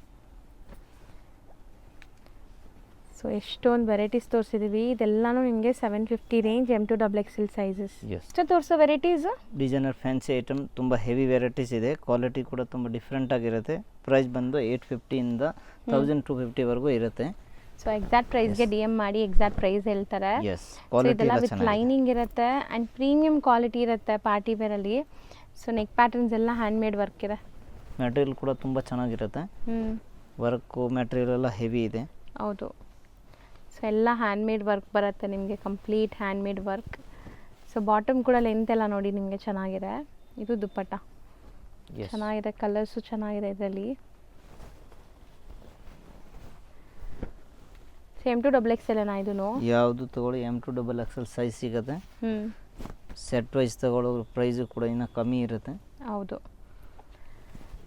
Speaker 2: ಸೊ ಎಷ್ಟೊಂದು ವೆರೈಟೀಸ್ ತೋರಿಸಿದ್ದೀವಿ, ಇದೆಲ್ಲನೂ ನಿಮಗೆ 750 ರೇಂಜ್, M2XXL ಸೈಜಸ್. ಎಷ್ಟು ತೋರಿಸೋ ವೆರೈಟೀಸ್?
Speaker 1: ಡಿಸೈನರ್ ಫ್ಯಾನ್ಸಿ ಐಟಮ್, ತುಂಬ ಹೆವಿ ವೆರೈಟೀಸ್ ಇದೆ. ಕ್ವಾಲಿಟಿ ಕೂಡ ತುಂಬ ಡಿಫ್ರೆಂಟ್ ಆಗಿರುತ್ತೆ. ಪ್ರೈಸ್ ಬಂದು 850ಇಂದ 1250ವರೆಗೂ ಇರುತ್ತೆ.
Speaker 2: ಸೊ ಎಕ್ಸಾಕ್ಟ್ ಪ್ರೈಸ್ಗೆ DM ಮಾಡಿ ಎಕ್ಸಾಕ್ಟ್ ಪ್ರೈಸ್ ಹೇಳ್ತಾರೆ. ಇದೆಲ್ಲ ವಿತ್ ಲೈನಿಂಗ್ ಇರುತ್ತೆ ಆ್ಯಂಡ್ ಪ್ರೀಮಿಯಂ ಕ್ವಾಲಿಟಿ ಇರುತ್ತೆ ಪಾರ್ಟಿ ವೇರಲ್ಲಿ. ಸೊ ನೆಕ್ ಪ್ಯಾಟರ್ನ್ಸ್ ಎಲ್ಲ ಹ್ಯಾಂಡ್ ಮೇಡ್ ವರ್ಕ್ ಇದೆ.
Speaker 1: ಮೆಟೀರಿಯಲ್ ಕೂಡ ತುಂಬ ಚೆನ್ನಾಗಿರುತ್ತೆ. ವರ್ಕು ಮೆಟೀರಿಯಲ್ ಎಲ್ಲ ಹೆವಿ ಇದೆ.
Speaker 2: ಹೌದು. ಸೊ ಎಲ್ಲ ಹ್ಯಾಂಡ್ ಮೇಡ್ ವರ್ಕ್ ಬರುತ್ತೆ ನಿಮಗೆ, complete hand made work. So bottom ಕೂಡ ಲೆಂತ್ ಎಲ್ಲ ನೋಡಿ ನಿಮಗೆ ಚೆನ್ನಾಗಿದೆ. ಇದು ದುಪ್ಪಟ್ಟ ಚೆನ್ನಾಗಿದೆ, ಕಲರ್ಸು ಚೆನ್ನಾಗಿದೆ ಇದರಲ್ಲಿ. M2XXL ಇದೂ
Speaker 1: ಯಾವುದು ತಗೊಳ್ಳಿ M2XXL ಸೈಜ್ ಸಿಗುತ್ತೆ. ಸೆಟ್ ವೈಸ್ ತಗೊಳ್ಳೋ ಪ್ರೈಸು ಕೂಡ ಇನ್ನೂ ಕಮ್ಮಿ ಇರುತ್ತೆ.
Speaker 2: ಹೌದು.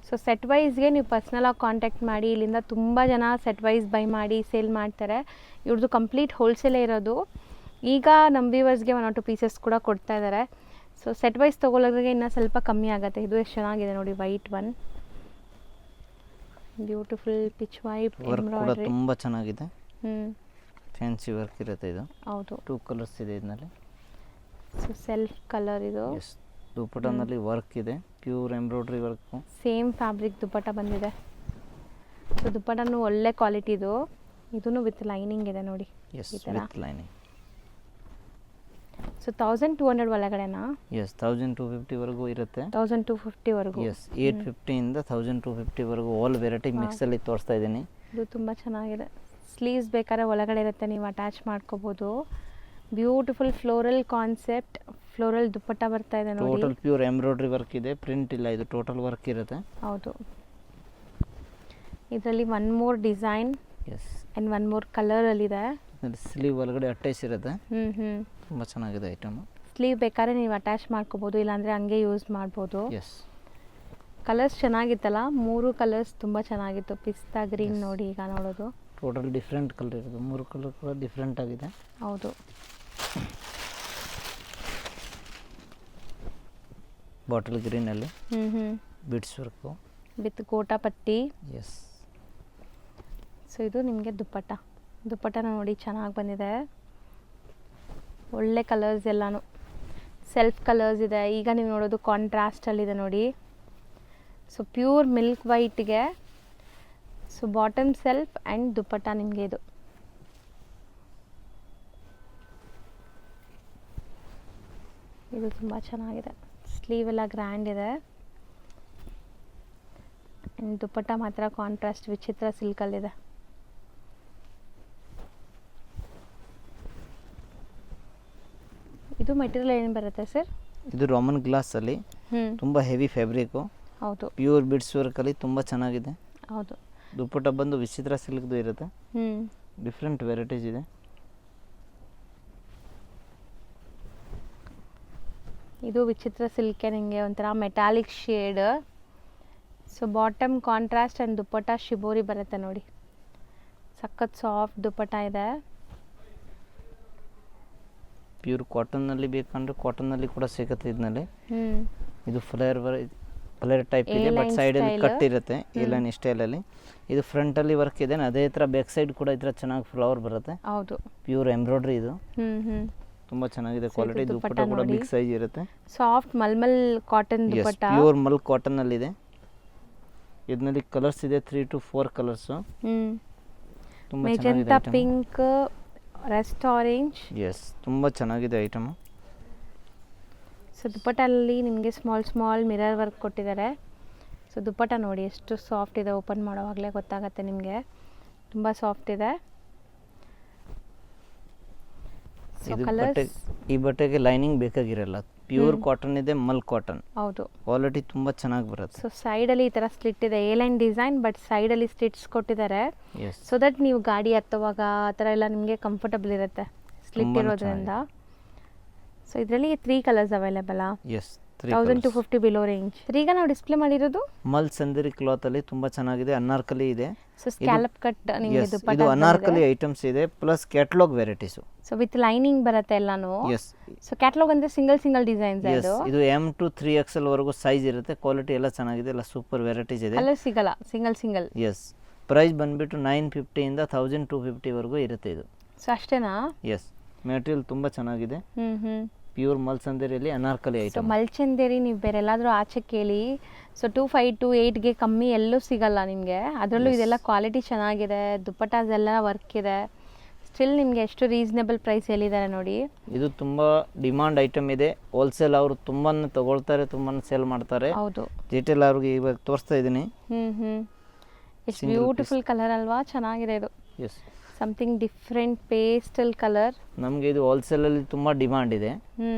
Speaker 2: ಸೊ ಸೆಟ್ ವೈಸ್ಗೆ ನೀವು ಪರ್ಸ್ನಲಾಗಿ ಕಾಂಟ್ಯಾಕ್ಟ್ ಮಾಡಿ, ಇಲ್ಲಿಂದ ತುಂಬ ಜನ ಸೆಟ್ ವೈಸ್ ಬೈ ಮಾಡಿ ಸೇಲ್ ಮಾಡ್ತಾರೆ. ಇವ್ರದ್ದು ಕಂಪ್ಲೀಟ್ ಹೋಲ್ಸೇಲೇ ಇರೋದು. ಈಗ ನಮ್ಮ ವ್ಯೂವರ್ಸ್ಗೆ 1 or 2 ಪೀಸಸ್ ಕೂಡ ಕೊಡ್ತಾ ಇದ್ದಾರೆ. ಸೊ ಸೆಟ್ ವೈಸ್ ತೊಗೊಳೋದ್ರಿಗೆ ಇನ್ನೂ ಸ್ವಲ್ಪ ಕಮ್ಮಿ ಆಗುತ್ತೆ. ಇದು ಎಷ್ಟು ಚೆನ್ನಾಗಿದೆ ನೋಡಿ, white one, beautiful pitch white embroidery,
Speaker 1: ತುಂಬ ಚೆನ್ನಾಗಿದೆ. ಫ್ಯಾನ್ಸಿ ವರ್ಕ್ ಇರುತ್ತೆ ಇದು.
Speaker 2: ಹೌದು.
Speaker 1: 2 ಕಲರ್ಸ್ ಇದೆ ಇದರಲ್ಲಿ.
Speaker 2: ಸೊ ಸೆಲ್ಫ್ ಕಲರ್ ಇದು.
Speaker 1: ದುಪ್ಪಟ್ಟನಲ್ಲಿ ವರ್ಕ್ ಇದೆ, pure embroidery work.
Speaker 2: Same fabric dupatta ಬಂದಿದೆ. ಸೊ ದುಪ್ಪಟ್ಟನೂ ಒಳ್ಳೆ ಕ್ವಾಲಿಟಿದು. ಇದೂ ವಿತ್ ಲೈನಿಂಗ್ ಇದೆ ನೋಡಿ, ಈ ಥರ
Speaker 1: ಲೈನಿಂಗ್.
Speaker 2: ಸೊ 1200 ಒಳಗಡೆನಾ?
Speaker 1: ಎಸ್, 1250ವರೆಗೂ ಇರುತ್ತೆ.
Speaker 2: 1250ವರೆಗೂ.
Speaker 1: ಎಸ್, 850ಇಂದ 1250ವರೆಗೂ ಆಲ್ ವೆರೈಟಿ ಮಿಕ್ಸಲ್ಲಿ ತೋರಿಸ್ತಾ ಇದ್ದೀನಿ.
Speaker 2: ಇದು ತುಂಬ ಚೆನ್ನಾಗಿದೆ. ಸ್ಲೀವ್ಸ್ ಬೇಕಾದ್ರೆ ಒಳಗಡೆ ಇರುತ್ತೆ, ನೀವು ಅಟ್ಯಾಚ್ ಮಾಡ್ಕೋಬೋದು. Beautiful floral concept, floral dupatta ಬರ್ತಾ ಇದೆ ನೋಡಿ.
Speaker 1: ಟೋಟಲ್ ಪ್ಯೂರ್ ಎಂಬ್ರಾಯ್ಡ್ರಿ ವರ್ಕ್ ಇದೆ, ಪ್ರಿಂಟ್ ಇಲ್ಲ, ಇದು ಟೋಟಲ್ ವರ್ಕ್ ಇರುತ್ತೆ.
Speaker 2: ಹೌದು. ಇದರಲ್ಲಿ 1 more ಡಿಸೈನ್ ಆ್ಯಂಡ್ 1 more ಕಲರಲ್ಲಿದೆ.
Speaker 1: ಸ್ಲೀವ್ ಒಳಗಡೆ ಅಟ್ಯಾಚ್ ಇರುತ್ತೆ. ತುಂಬ ಚೆನ್ನಾಗಿದೆ ಐಟಮ್.
Speaker 2: ಸ್ಲೀವ್ ಬೇಕಾದ್ರೆ ನೀವು ಅಟ್ಯಾಚ್ ಮಾಡ್ಕೋಬೋದು, ಇಲ್ಲಾಂದರೆ ಹಂಗೆ ಯೂಸ್ ಮಾಡ್ಬೋದು.
Speaker 1: ಎಸ್,
Speaker 2: ಕಲರ್ಸ್ ಚೆನ್ನಾಗಿತ್ತಲ್ಲ, 3 ಕಲರ್ಸ್ ತುಂಬ ಚೆನ್ನಾಗಿತ್ತು. ಪಿಸ್ತಾ ಗ್ರೀನ್ ನೋಡಿ ಈಗ ನೋಡೋದು.
Speaker 1: ಟೋಟಲ್ ಡಿಫ್ರೆಂಟ್ ಕಲರ್ ಇರೋದು, 3 ಕಲರ್ ಕೂಡ ಡಿಫ್ರೆಂಟ್ ಆಗಿದೆ.
Speaker 2: ಹೌದು.
Speaker 1: ಬಾಟಲ್ ಗ್ರೀನಲ್ಲಿ beads work
Speaker 2: with gota patti.
Speaker 1: Yes.
Speaker 2: So ಇದು ನಿಮಗೆ ದುಪ್ಪಟ್ಟನ ನೋಡಿ ಚೆನ್ನಾಗಿ ಬಂದಿದೆ. ಒಳ್ಳೆ ಕಲರ್ಸ್ ಎಲ್ಲನೂ ಸೆಲ್ಫ್ ಕಲರ್ಸ್ ಇದೆ. ಈಗ ನೀವು ನೋಡೋದು ಕಾಂಟ್ರಾಸ್ಟಲ್ಲಿದೆ ನೋಡಿ. ಸೊ ಪ್ಯೂರ್ ಮಿಲ್ಕ್ ವೈಟ್ಗೆ so bottom self and dupatta ನಿಮಗೆ ಇದು. ಇದು ತುಂಬ ಚೆನ್ನಾಗಿದೆ. ಸ್ಲೀವ್ ಎಲ್ಲ ಗ್ರ್ಯಾಂಡ್ ಇದೆ. ಆ್ಯಂಡ್ ದುಪ್ಪಟ್ಟ ಮಾತ್ರ ಕಾಂಟ್ರಾಸ್ಟ್ ವಿಚಿತ್ರ ಸಿಲ್ಕಲ್ಲಿದೆ. ಇದು ಮೆಟೀರಿಯಲ್ ಏನು ಬರುತ್ತೆ ಸರ್?
Speaker 1: ಇದು ರೋಮನ್ ಗ್ಲಾಸಲ್ಲಿ ತುಂಬ ಹೆವಿ ಫ್ಯಾಬ್ರಿಕ್ಕು,
Speaker 2: ಹೌದು,
Speaker 1: ಪ್ಯೂರ್ ಬಿಡ್ಸ್ ವರ್ಕಲ್ಲಿ ತುಂಬ ಚೆನ್ನಾಗಿದೆ.
Speaker 2: ಹೌದು.
Speaker 1: ದುಪ್ಪಟ್ಟ ಬಂದು ವಿಚಿತ್ರ ಸಿಲ್ಕ್ದು ಇರುತ್ತೆ, ಡಿಫ್ರೆಂಟ್ ವೆರೈಟೀಸ್ ಇದೆ.
Speaker 2: ಇದು ವಿಚಿತ್ರ ಸಿಲ್ಕೆ, ನಿಮಗೆ ಒಂಥರ metallic shade. So bottom contrast and dupatta shibori ಬರುತ್ತೆ ನೋಡಿ, ಸಖತ್ ಸಾಫ್ಟ್ ದುಪ್ಪಟ್ಟ ಇದೆ.
Speaker 1: ಪ್ಯೂರ್ ಕಾಟನ್ನಲ್ಲಿ ಬೇಕಂದ್ರೆ ಕಾಟನ್ನಲ್ಲಿ ಕೂಡ ಸಿಗುತ್ತೆ. ಇದರಲ್ಲಿ ಇದು ಫ್ಲೇರ್ ಟೈಪ್ ಇದೆ, ಬಟ್ ಸೈಡಲ್ಲಿ ಕಟ್ ಇರುತ್ತೆ, ಏಲೈನ್ ಸ್ಟೈಲಲ್ಲಿ. ಇದು ಫ್ರಂಟಲ್ಲಿ ವರ್ಕ್ ಇದೆ, ಅದೇ ಥರ ಬ್ಯಾಕ್ ಸೈಡ್ ಕೂಡ ಈ ಥರ ಚೆನ್ನಾಗಿ ಫ್ಲವರ್ ಬರುತ್ತೆ.
Speaker 2: ಹೌದು,
Speaker 1: ಪ್ಯೂರ್ ಎಂಬ್ರಾಯ್ಡ್ರಿ ಇದು. ತುಂಬ ಚೆನ್ನಾಗಿದೆ ಕ್ವಾಲಿಟಿ. ದುಪ್ಪಟ್ಟ ಕೂಡ ಬಿಗ್ ಸೈಜ್ ಇರುತ್ತೆ.
Speaker 2: Soft malmal cotton dupatta,
Speaker 1: pure mul ಕಾಟನ್ನಲ್ಲಿದೆ. ಇದರಲ್ಲಿ ಕಲರ್ಸ್ ಇದೆ, 3 to 4 ಕಲರ್ಸು. ತುಂಬ
Speaker 2: magenta pink, rest orange.
Speaker 1: Yes, ತುಂಬ ಚೆನ್ನಾಗಿದೆ ಐಟಮು.
Speaker 2: ಸೊ ದುಪ್ಪಟ್ಟಲ್ಲಿ ನಿಮಗೆ ಸ್ಮಾಲ್ ಮಿರರ್ ವರ್ಕ್ ಕೊಟ್ಟಿದ್ದಾರೆ. ಸೊ ದುಪ್ಪಟ್ಟ ನೋಡಿ ಎಷ್ಟು ಸಾಫ್ಟ್ ಇದೆ, ಓಪನ್ ಮಾಡೋವಾಗಲೇ ಗೊತ್ತಾಗುತ್ತೆ ನಿಮಗೆ, ತುಂಬ ಸಾಫ್ಟ್ ಇದೆ.
Speaker 1: ಈ ಬಟ್ಟೆಗೆ ಲೈನಿಂಗ್ ಬೇಕಾಗಿರಲ್ಲ, ಪ್ಯೂರ್ ಕಾಟನ್ ಇದೆ, ಮಲ್ ಕಾಟನ್.
Speaker 2: ಹೌದು,
Speaker 1: ಕ್ವಾಲಿಟಿ ತುಂಬ ಚೆನ್ನಾಗಿ ಬರುತ್ತೆ.
Speaker 2: ಸೊ ಸೈಡಲ್ಲಿ ಈ ಥರ ಸ್ಲಿಟ್ ಇದೆ, ಎ ಲೈನ್ ಡಿಸೈನ್, ಬಟ್ ಸೈಡಲ್ಲಿ ಸ್ಲಿಟ್ಸ್ ಕೊಟ್ಟಿದ್ದಾರೆ. ಸೊ ದಟ್ ನೀವು ಗಾಡಿ ಹತ್ತುವಾಗ ಆ ಥರ ಎಲ್ಲ ನಿಮಗೆ ಕಂಫರ್ಟಬಲ್ ಇರುತ್ತೆ ಸ್ಲಿಟ್ ಇರೋದ್ರಿಂದ. ಸೊ ಇದರಲ್ಲಿ 3 ಕಲರ್ಸ್ ಅವೈಲೇಬಲಾ?
Speaker 1: Yes,
Speaker 2: 1250 below range. ಈಗ ನಾವು ಡಿಸ್ಪ್ಲೇ ಮಾಡಿರೋದು
Speaker 1: ಮಲ್ ಚಂದೇರಿ ಕ್ಲಾತ್ ಅಲ್ಲಿ ತುಂಬಾ ಚೆನ್ನಾಗಿದೆ, ಅನಾರ್ಕಲಿ ಇದೆ.
Speaker 2: ಸೊ ಸ್ಕ್ಯಾಲಪ್ ಕಟ್ ನಿಮಗೆ ದುಪ್ಪಟ್ಟ
Speaker 1: ಇದು ಅನಾರ್ಕಲಿ ಐಟಮ್ಸ್ ಇದೆ, plus catalogue varieties.
Speaker 2: So with lining ಬರುತ್ತೆ ಎಲ್ಲಾನು.
Speaker 1: ಎಸ್.
Speaker 2: ಸೊ ಕ್ಯಾಟಲಾಗ್ ಅಂದ್ರೆ ಸಿಂಗಲ್ ಡಿಸೈನ್ಸ್ ಇದು.
Speaker 1: ಇದು M to 3XL ವರೆಗೂ ಸೈಜ್ ಇರುತ್ತೆ. ಕ್ವಾಲಿಟಿ ಎಲ್ಲ ಚೆನ್ನಾಗಿದೆ, ಎಲ್ಲ ಸೂಪರ್ ವೆರೈಟೀಸ್ ಇದೆ.
Speaker 2: ಅಲ್ಲ ಸಿಗಲ್ಲ ಸಿಂಗಲ್.
Speaker 1: ಎಸ್. ಪ್ರೈಸ್ ಬಂದ್ಬಿಟ್ಟು 950 ಇಂದ 1250 ವರೆಗೂ ಇರುತ್ತೆ ಇದು.
Speaker 2: ಸೊ ಅಷ್ಟೇನಾ?
Speaker 1: ಎಸ್. ಮೆಟೀರಿಯಲ್ ತುಂಬಾ ಚೆನ್ನಾಗಿದೆ. ಪ್ಯೂರ್ ಮಲ್ಚಂದೇರಿಯಲ್ಲಿ ಅನಾರ್ಕಲಿ ಐಟಮ್.
Speaker 2: ಸೊ ಮಲ್ಚಂದೇರಿ ನೀವು ಬೇರೆ ಎಲ್ಲಾದರೂ ಆಚೆ ಕೇಳಿ, ಸೊ 25 to 8ಗೆ ಕಮ್ಮಿ ಎಲ್ಲೂ ಸಿಗಲ್ಲ ನಿಮಗೆ. ಅದರಲ್ಲೂ ಇದೆಲ್ಲ ಕ್ವಾಲಿಟಿ ಚೆನ್ನಾಗಿದೆ, ದುಪ್ಪಟ್ಟಾಸ್ ಎಲ್ಲ ವರ್ಕ್ ಇದೆ. ಸ್ಟಿಲ್ ನಿಮಗೆ ಎಷ್ಟು ರೀಸನೇಬಲ್ ಪ್ರೈಸ್ ಹೇಳಿದ್ದಾರೆ ನೋಡಿ.
Speaker 1: ಇದು ತುಂಬಾ ಡಿಮಾಂಡ್ ಐಟಮ್ ಇದೆ. ಹೋಲ್ಸೇಲ್ ಅವರು ತುಂಬಾ ತಗೊಳ್ತಾರೆ, ತುಂಬಾ ಸೇಲ್ ಮಾಡ್ತಾರೆ.
Speaker 2: ಹೌದು,
Speaker 1: ಡೀಟೇಲ್ ಅವ್ರಿಗೆ ಇವಾಗ ತೋರಿಸ್ತಾ ಇದ್ದೀನಿ.
Speaker 2: ಎಷ್ಟು ಬ್ಯೂಟಿಫುಲ್ ಕಲರ್ ಅಲ್ವಾ, ಚೆನ್ನಾಗಿದೆ ಇದು.
Speaker 1: Yes.
Speaker 2: Something different pastel colour.
Speaker 1: ನಮಗೆ ಇದು ಹೋಲ್ಸೇಲ್ ಅಲ್ಲಿ ತುಂಬಾ ಡಿಮಾಂಡ್ ಇದೆ.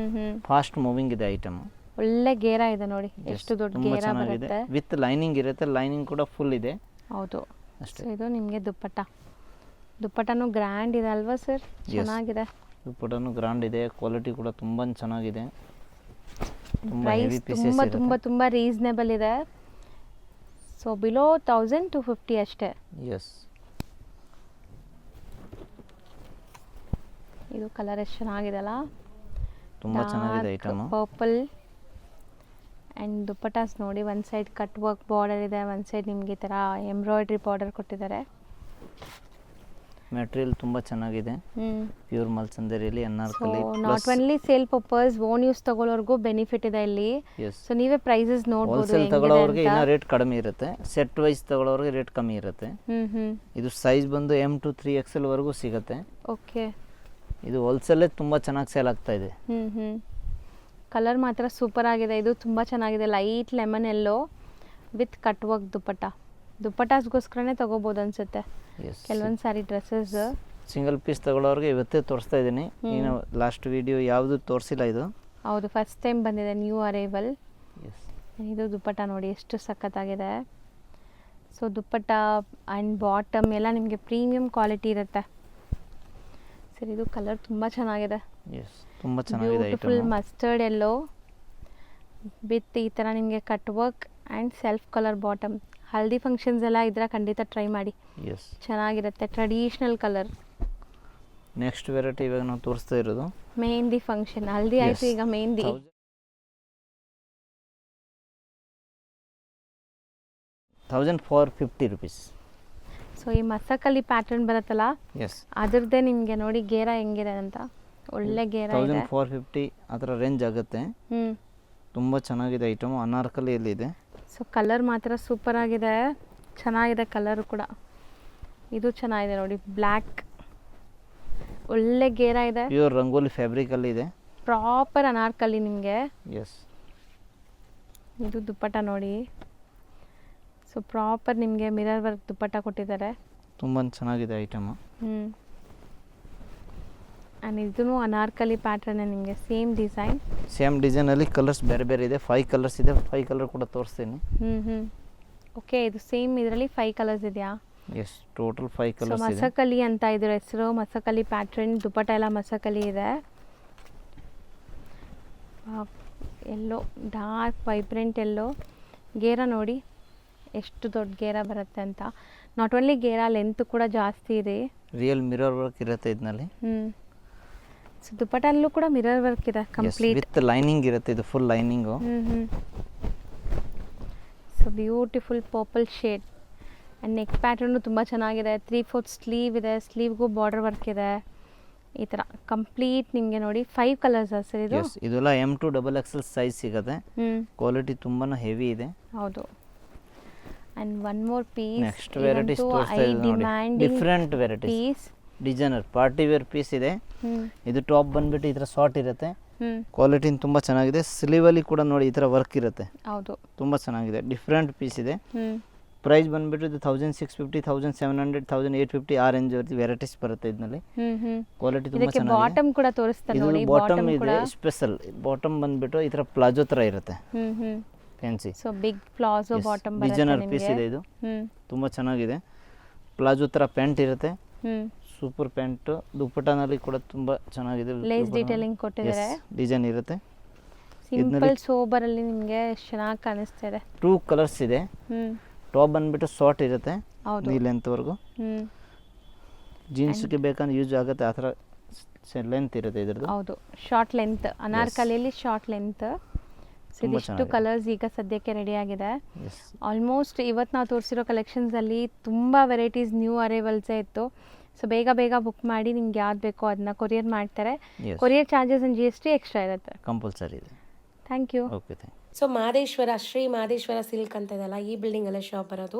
Speaker 1: ಫಾಸ್ಟ್ ಮೂವಿಂಗ್ ಇದೆ ಐಟಮ್.
Speaker 2: ಒಳ್ಳೆ ಗೇರ ಇದೆ ನೋಡಿ, ಎಷ್ಟು ದೊಡ್ಡ ಗೇರ ಬರುತ್ತೆ.
Speaker 1: ವಿತ್ ಲೈನಿಂಗ್ ಇರುತ್ತೆ, ಲೈನಿಂಗ್ ಕೂಡ ಫುಲ್ ಇದೆ.
Speaker 2: ಹೌದು ಅಷ್ಟೇ. ಇದು ನಿಮಗೆ ದುಪ್ಪಟ್ಟನು ಗ್ರ್ಯಾಂಡ್ ಇದೆ ಅಲ್ವಾ ಸರ್? ಚೆನ್ನಾಗಿದೆ.
Speaker 1: ದುಪ್ಪಟ್ಟನು ಗ್ರ್ಯಾಂಡ್ ಇದೆ, ಕ್ವಾಲಿಟಿ ಕೂಡ ತುಂಬಾ ಚೆನ್ನಾಗಿದೆ.
Speaker 2: ಪ್ರೈಸ್ ತುಂಬಾ ರೀಸನೇಬಲ್ ಇದೆ. ಸೊ ಬಿಲೋ 1250 ಅಷ್ಟೇ.
Speaker 1: ಎಸ್.
Speaker 2: ಇದು ಕಲರ್ ಎಷ್ಟು ಚೆನ್ನಾಗಿದೆ ಅಲ್ಲ,
Speaker 1: ತುಂಬಾ ಚೆನ್ನಾಗಿದೆ ಐಟಮ್.
Speaker 2: ಪರ್ಪಲ್ ಆ್ಯಂಡ್ ದುಪ್ಪಟ್ಟಾಸ್ ನೋಡಿ, ಒಂದು ಸೈಡ್ ಕಟ್ ವರ್ಕ್ ಬಾರ್ಡರ್ ಇದೆ, ಒಂದು ಸೈಡ್ ನಿಮಗೆ ಈ ಥರ ಎಂಬ್ರಾಯ್ಡ್ರಿ ಬಾರ್ಡರ್ ಕೊಟ್ಟಿದ್ದಾರೆ.
Speaker 1: ಮೆಟೀರಿಯಲ್ ತುಂಬಾ ಚೆನ್ನಾಗಿದೆ, ಪ್ಯೂರ್ ಮಲ್ಚಂದೇರಿಯಲ್ಲಿ Anarkali.
Speaker 2: Not only sale purpose, own use ತಗೊಳ್ಳೋರ್ಗೂ ಬೆನಿಫಿಟ್ ಇದೆ ಇಲ್ಲಿ. ಸೊ ನೀವೇ ಪ್ರೈಸಸ್ ನೋಡಬಹುದು.
Speaker 1: ಹೋಲ್ಸೇಲ್ ತಗೊಳ್ಳೋರಿಗೆ ಇನ್ನ ರೇಟ್ ಕಡಿಮೆ ಇರುತ್ತೆ, ಸೆಟ್ ವೈಸ್ ತಗೊಳ್ಳೋರಿಗೆ ರೇಟ್ ಕಮ್ಮಿ ಇರುತ್ತೆ. ಇದು ಸೈಜ್ ಬಂದು M to 3XL ವರೆಗೂ ಸಿಗುತ್ತೆ.
Speaker 2: ಓಕೆ.
Speaker 1: ಇದು ಹೋಲ್ಸೇಲೇ ತುಂಬ ಚೆನ್ನಾಗಿ ಸೇಲ್ ಆಗ್ತಾ ಇದೆ.
Speaker 2: ಕಲರ್ ಮಾತ್ರ ಸೂಪರ್ ಆಗಿದೆ. ಇದು ತುಂಬ ಚೆನ್ನಾಗಿದೆ, light lemon yellow with cut work ದುಪ್ಪಟ್ಟಾಸ್ಗೋಸ್ಕರನೇ ತಗೋಬೋದು ಅನ್ಸುತ್ತೆ ಕೆಲವೊಂದು ಸಾರಿ ಡ್ರೆಸ್ಸಸ್.
Speaker 1: ಸಿಂಗಲ್ ಪೀಸ್ ತಗೊಳ್ಳೋರಿಗೆ ಇವತ್ತೇ ತೋರಿಸ್ತಾ ಇದ್ದೀನಿ. ಇನ್ನು ಲಾಸ್ಟ್ ವಿಡಿಯೋ ಯಾವುದು ತೋರಿಸಿಲ್ಲ ಇದು.
Speaker 2: ಹೌದು, ಫಸ್ಟ್ ಟೈಮ್ ಬಂದಿದೆ, ನ್ಯೂ ಅರೈವಲ್. ಇದು ದುಪ್ಪಟ್ಟ ನೋಡಿ ಎಷ್ಟು ಸಖತ್ತಾಗಿದೆ. ಸೊ ದುಪ್ಪಟ್ಟ ಆ್ಯಂಡ್ ಬಾಟಮ್ ಎಲ್ಲ ನಿಮಗೆ ಪ್ರೀಮಿಯಂ ಕ್ವಾಲಿಟಿ ಇರುತ್ತೆ. ಸರ್ ಇದು ಕಲರ್ ತುಂಬ ಚೆನ್ನಾಗಿದೆ,
Speaker 1: ತುಂಬ ಚೆನ್ನಾಗಿದೆ.
Speaker 2: ಬ್ಯೂಟಿಫುಲ್ ಮಸ್ಟರ್ಡ್ ಎಲ್ಲೋ ವಿತ್ ಈ ಥರ ನಿಮಗೆ cut work and self colour bottom. Haldi functions ಎಲ್ಲ ಇದ್ರೆ ಖಂಡಿತ ಟ್ರೈ ಮಾಡಿ, ಚೆನ್ನಾಗಿರುತ್ತೆ. Traditional colour.
Speaker 1: ನೆಕ್ಸ್ಟ್ ವೆರೈಟಿ ಇವಾಗ ನಾವು ತೋರಿಸ್ತಾ ಇರೋದು
Speaker 2: ಮೆಹಂದಿ ಫಂಕ್ಷನ್. ಹಲ್ದಿ ಆಯಿತು, ಈಗ ಮೆಹಂದಿ.
Speaker 1: 1450 rupees.
Speaker 2: ಸೊ ಈ ಮಸಕಲ್ಲಿ ಪ್ಯಾಟರ್ನ್ ಬರುತ್ತಲ್ಲ, ಅದ್ರದ್ದೇ ನಿಮಗೆ ನೋಡಿ ಗೇರ ಹೆಂಗಿದೆ ಅಂತ. ಒಳ್ಳೆ ಗೇರ ಇದೆ.
Speaker 1: 1450 ಆ ಥರ ರೇಂಜ್ ಆಗುತ್ತೆ. ತುಂಬ ಚೆನ್ನಾಗಿದೆ ಐಟಮ್, ಅನಾರ್ಕಲಿಯಲ್ಲಿ ಇದೆ.
Speaker 2: ಸೊ ಕಲರ್ ಮಾತ್ರ ಸೂಪರ್ ಆಗಿದೆ, ಚೆನ್ನಾಗಿದೆ ಕಲರ್ ಕೂಡ. ಇದು ಚೆನ್ನಾಗಿದೆ ನೋಡಿ, ಬ್ಲ್ಯಾಕ್, ಒಳ್ಳೆ ಗೇರ ಇದೆ.
Speaker 1: ಪ್ಯೂರ್ ರಂಗೋಲಿ ಫ್ಯಾಬ್ರಿಕಲ್ಲಿ ಇದೆ,
Speaker 2: ಪ್ರಾಪರ್ ಅನಾರ್ಕಲಿ ನಿಮಗೆ.
Speaker 1: ಎಸ್.
Speaker 2: ಇದು ದುಪ್ಪಟ್ಟ ನೋಡಿ, ಸೊ ಸೊ ಪ್ರಾಪರ್ ನಿಮಗೆ ಮಿರರ್ ವರ್ಕ್ ದುಪ್ಪಟ್ಟ ಕೊಟ್ಟಿದ್ದಾರೆ.
Speaker 1: ತುಂಬ ಚೆನ್ನಾಗಿದೆ ಐಟಮು.
Speaker 2: ಆ್ಯಂಡ್ ಇದೂ ಅನಾರ್ಕಲಿ ಪ್ಯಾಟ್ರನ್ ನಿಮಗೆ ಸೇಮ್
Speaker 1: ಡಿಸೈನಲ್ಲಿ ಕಲರ್ಸ್ ಬೇರೆ ಬೇರೆ ಇದೆ. 5 ಕಲರ್ಸ್ ಇದೆ. 5 ಕಲರ್ ಕೂಡ ತೋರಿಸ್ತೀನಿ.
Speaker 2: ಓಕೆ, ಇದು ಸೇಮ್ ಇದರಲ್ಲಿ 5 ಕಲರ್ಸ್ ಇದೆಯಾ?
Speaker 1: ಎಸ್, ಟೋಟಲ್ 5
Speaker 2: ಸೊ
Speaker 1: ಕಲರ್ಸ್ ಇದೆ.
Speaker 2: ಮಸಕಲಿ ಅಂತ ಇದ್ರ ಹೆಸರು. ಮಸಕಲಿ ಪ್ಯಾಟ್ರನ್, ದುಪ್ಪಟ್ಟ ಎಲ್ಲ ಮಸಕಲಿ ಇದೆ. ಎಲ್ಲೋ ಡಾರ್ಕ್ ವೈಬ್ರೆಂಟ್ ಎಲ್ಲೋ. ಗೇರ ನೋಡಿ ಎಷ್ಟು ದೊಡ್ಡ ಗೇರ ಬರುತ್ತೆ ಅಂತ. ನಾಟ್ ಓನ್ಲಿ ಗೇರ, ಲೆಂತ್ ಕೂಡ ಜಾಸ್ತಿ ಇದೆ.
Speaker 1: ರಿಯಲ್ ಮಿರರ್ ವರ್ಕ್ ಇರುತ್ತೆ ಇದರಲ್ಲಿ.
Speaker 2: ಸೊ ದುಪ್ಪಟ್ಟಲ್ಲೂ ಕೂಡ ಮಿರರ್ ವರ್ಕ್ ಇದೆ ಕಂಪ್ಲೀಟ್.
Speaker 1: ವಿತ್ ಲೈನಿಂಗ್ ಇರುತ್ತೆ, ಇದು full lining.
Speaker 2: So beautiful purple shade. And neck pattern ತುಂಬ ಚೆನ್ನಾಗಿದೆ. 3/4 ಸ್ಲೀವ್ ಇದೆ. ಸ್ಲೀವ್ಗೂ ಬಾರ್ಡರ್ ವರ್ಕ್ ಇದೆ. ಈ ಥರ ಕಂಪ್ಲೀಟ್ ನಿಮಗೆ ನೋಡಿ 5 ಕಲರ್ಸ್ ಸರ್ ಇದು.
Speaker 1: ಇದೆಲ್ಲ M2 XXL ಸೈಜ್ ಸಿಗುತ್ತೆ. ಕ್ವಾಲಿಟಿ ತುಂಬಾ ಹೆವಿ ಇದೆ.
Speaker 2: ಹೌದು. And one more piece.
Speaker 1: Next varieties ತೋರಿಸ್ತಾ ಇದ್ದೀನಿ ನೋಡಿ. Different varieties. Designer party wear piece ಇದೆ. ಇದು ಟಾಪ್ ಬಂದ್ಬಿಟ್ಟು ಈ ಥರ ಶಾರ್ಟ್ ಇರುತ್ತೆ. ಕ್ವಾಲಿಟಿ ತುಂಬ ಚೆನ್ನಾಗಿದೆ. ಸ್ಲೀವಲ್ಲಿ ಕೂಡ ನೋಡಿ ಈ ಥರ ವರ್ಕ್ ಇರುತ್ತೆ.
Speaker 2: ಹೌದು,
Speaker 1: ತುಂಬ ಚೆನ್ನಾಗಿದೆ. ಡಿಫ್ರೆಂಟ್ ಪೀಸ್ ಇದೆ. ಪ್ರೈಸ್ ಬಂದ್ಬಿಟ್ಟು ಇದು 1650, 1700, 1850 ಆ ರೇಂಜ್ ವೆರೈಟೀಸ್ ಬರುತ್ತೆ ಇದರಲ್ಲಿ. ಕ್ವಾಲಿಟಿ ತುಂಬ ಚೆನ್ನಾಗಿದೆ.
Speaker 2: ಬಾಟಮ್ ಕೂಡ ತೋರಿಸ್ತಾರೆ ನೋಡಿ.
Speaker 1: ಬಾಟಮ್ ಇದೆ ಸ್ಪೆಷಲ್. ಬಾಟಮ್ ಬಂದ್ಬಿಟ್ಟು ಈ ಥರ ಪ್ಲಾಜೋ ಥರ ಇರುತ್ತೆ. Fancy.
Speaker 2: So big palazzo bottom ಬರುತ್ತೆ.
Speaker 1: ಡಿಸೈನರ್ ಪೀಸ್ ಇದೆ ಇದು. ತುಂಬ ಚೆನ್ನಾಗಿದೆ. ಪ್ಲಾಜೋ ಥರ ಪ್ಯಾಂಟ್ ಇರುತ್ತೆ. Super pant. ದುಪ್ಪಟ್ಟನಲ್ಲಿ ಕೂಡ ತುಂಬ ಚೆನ್ನಾಗಿದೆ.
Speaker 2: ಲೇಸ್ ಡೀಟೇಲಿಂಗ್ ಕೊಟ್ಟಿದ್ದಾರೆ.
Speaker 1: ಡಿಸೈನ್ ಇರುತ್ತೆ.
Speaker 2: ಸಿಂಪಲ್ ಸೋಬರ್ ಅಲ್ಲಿ ನಿಮಗೆ ಚೆನ್ನಾಗಿ ಕಾಣಿಸ್ತಾ ಇದೆ.
Speaker 1: 2 ಕಲರ್ಸ್ ಇದೆ. ಟಾಪ್ ಬಂದ್ಬಿಟ್ಟು ಶಾರ್ಟ್ ಇರುತ್ತೆ, ಈ ಲೆಂತ್ ವರ್ಗು. ಜೀನ್ಸ್ಗೆ ಬೇಕಂದ್ರೆ ಯೂಸ್ ಆಗುತ್ತೆ. ಆ ಥರ ಲೆಂತ್ ಇರುತ್ತೆ ಇದ್ರದ್ದು.
Speaker 2: ಹೌದು, ಶಾರ್ಟ್ ಲೆಂತ್. ಅನಾರ್ಕಲಿಯಲ್ಲಿ ಶಾರ್ಟ್ ಲೆಂತ್. ಸೊ ಇದಿಷ್ಟು ಕಲರ್ಸ್ ಈಗ ಸದ್ಯಕ್ಕೆ ರೆಡಿ ಆಗಿದೆ. ಆಲ್ಮೋಸ್ಟ್ ಇವತ್ತು ನಾವು ತೋರಿಸಿರೋ ಕಲೆಕ್ಷನ್ಸಲ್ಲಿ ತುಂಬ ವೆರೈಟೀಸ್ ನ್ಯೂ ಅರೈವಲ್ಸೇ ಇತ್ತು. ಸೊ ಬೇಗ ಬೇಗ ಬುಕ್ ಮಾಡಿ. ನಿಮ್ಗೆ ಯಾವ್ದು ಬೇಕೋ ಅದನ್ನ ಕೊರಿಯರ್ ಮಾಡ್ತಾರೆ. Courier charges and GST extra ಇರುತ್ತೆ.
Speaker 1: ಕಂಪಲ್ಸರಿ ಇದೆ.
Speaker 2: Thank you.
Speaker 1: Okay, thank you.
Speaker 3: So Mahadeshwara, Shri Mahadeshwara silk ಅಂತ ಇದೆಯಲ್ಲ, ಈ ಬಿಲ್ಡಿಂಗಲ್ಲೇ ಶಾಪ್ ಬರೋದು.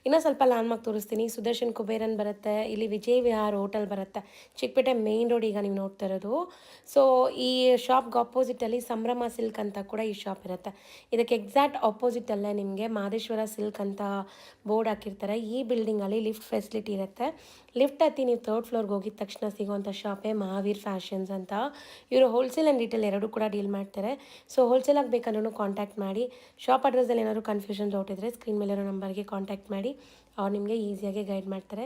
Speaker 3: ಇನ್ನೂ ಸ್ವಲ್ಪ ಲ್ಯಾಂಡ್ಮಾರ್ಕ್ ತೋರಿಸ್ತೀನಿ. ಸುದರ್ಶನ್ ಕುಬೇರನ್ ಬರುತ್ತೆ. ಇಲ್ಲಿ ವಿಜಯ್ ವಿಹಾರ್ ಹೋಟೆಲ್ ಬರುತ್ತೆ. ಚಿಕ್ಕಪೇಟೆ ಮೇನ್ ರೋಡ್ ಈಗ ನೀವು ನೋಡ್ತಾ ಇರೋದು. ಸೊ ಈ ಶಾಪ್ಗೆ ಆಪೋಸಿಟಲ್ಲಿ ಸಂಭ್ರಮ ಸಿಲ್ಕ್ ಅಂತ ಕೂಡ ಈ ಶಾಪ್ ಇರುತ್ತೆ. ಇದಕ್ಕೆ ಎಕ್ಸಾಕ್ಟ್ ಆಪೋಸಿಟಲ್ಲೇ ನಿಮಗೆ ಮಹದೇಶ್ವರ ಸಿಲ್ಕ್ ಅಂತ ಬೋರ್ಡ್ ಹಾಕಿರ್ತಾರೆ. ಈ ಬಿಲ್ಡಿಂಗಲ್ಲಿ ಲಿಫ್ಟ್ ಫೆಸಿಲಿಟಿ ಇರುತ್ತೆ. ಲಿಫ್ಟ್ ಹತ್ತಿ ನೀವು 3rd ಫ್ಲೋರ್ಗೆ ಹೋಗಿದ ತಕ್ಷಣ ಸಿಗೋವಂಥ ಶಾಪೇ ಮಹಾವೀರ್ ಫ್ಯಾಷನ್ಸ್ ಅಂತ. ಇವರು ಹೋಲ್ಸೇಲ್ ಆ್ಯಂಡ್ ರಿಟೇಲ್ ಎರಡೂ ಕೂಡ ಡೀಲ್ ಮಾಡ್ತಾರೆ. ಸೊ ಹೋಲ್ಸೇಲಾಗಿ ಬೇಕಂದ್ರೂ ಕಾಂಟ್ಯಾಕ್ಟ್ ಮಾಡಿ. ಶಾಪ್ ಅಡ್ರೆಸ್ಸಲ್ಲಿ ಏನಾದರೂ ಕನ್ಫ್ಯೂಷನ್ ಡೌಟ್ ಇದ್ದರೆ ಸ್ಕ್ರೀನ್ ಮೇಲಿರೋ ನಂಬರ್ಗೆ ಕಾಂಟ್ಯಾಕ್ಟ್ ಮಾಡಿ. ಅವ್ರು ನಿಮಗೆ ಈಸಿಯಾಗಿ ಗೈಡ್ ಮಾಡ್ತಾರೆ.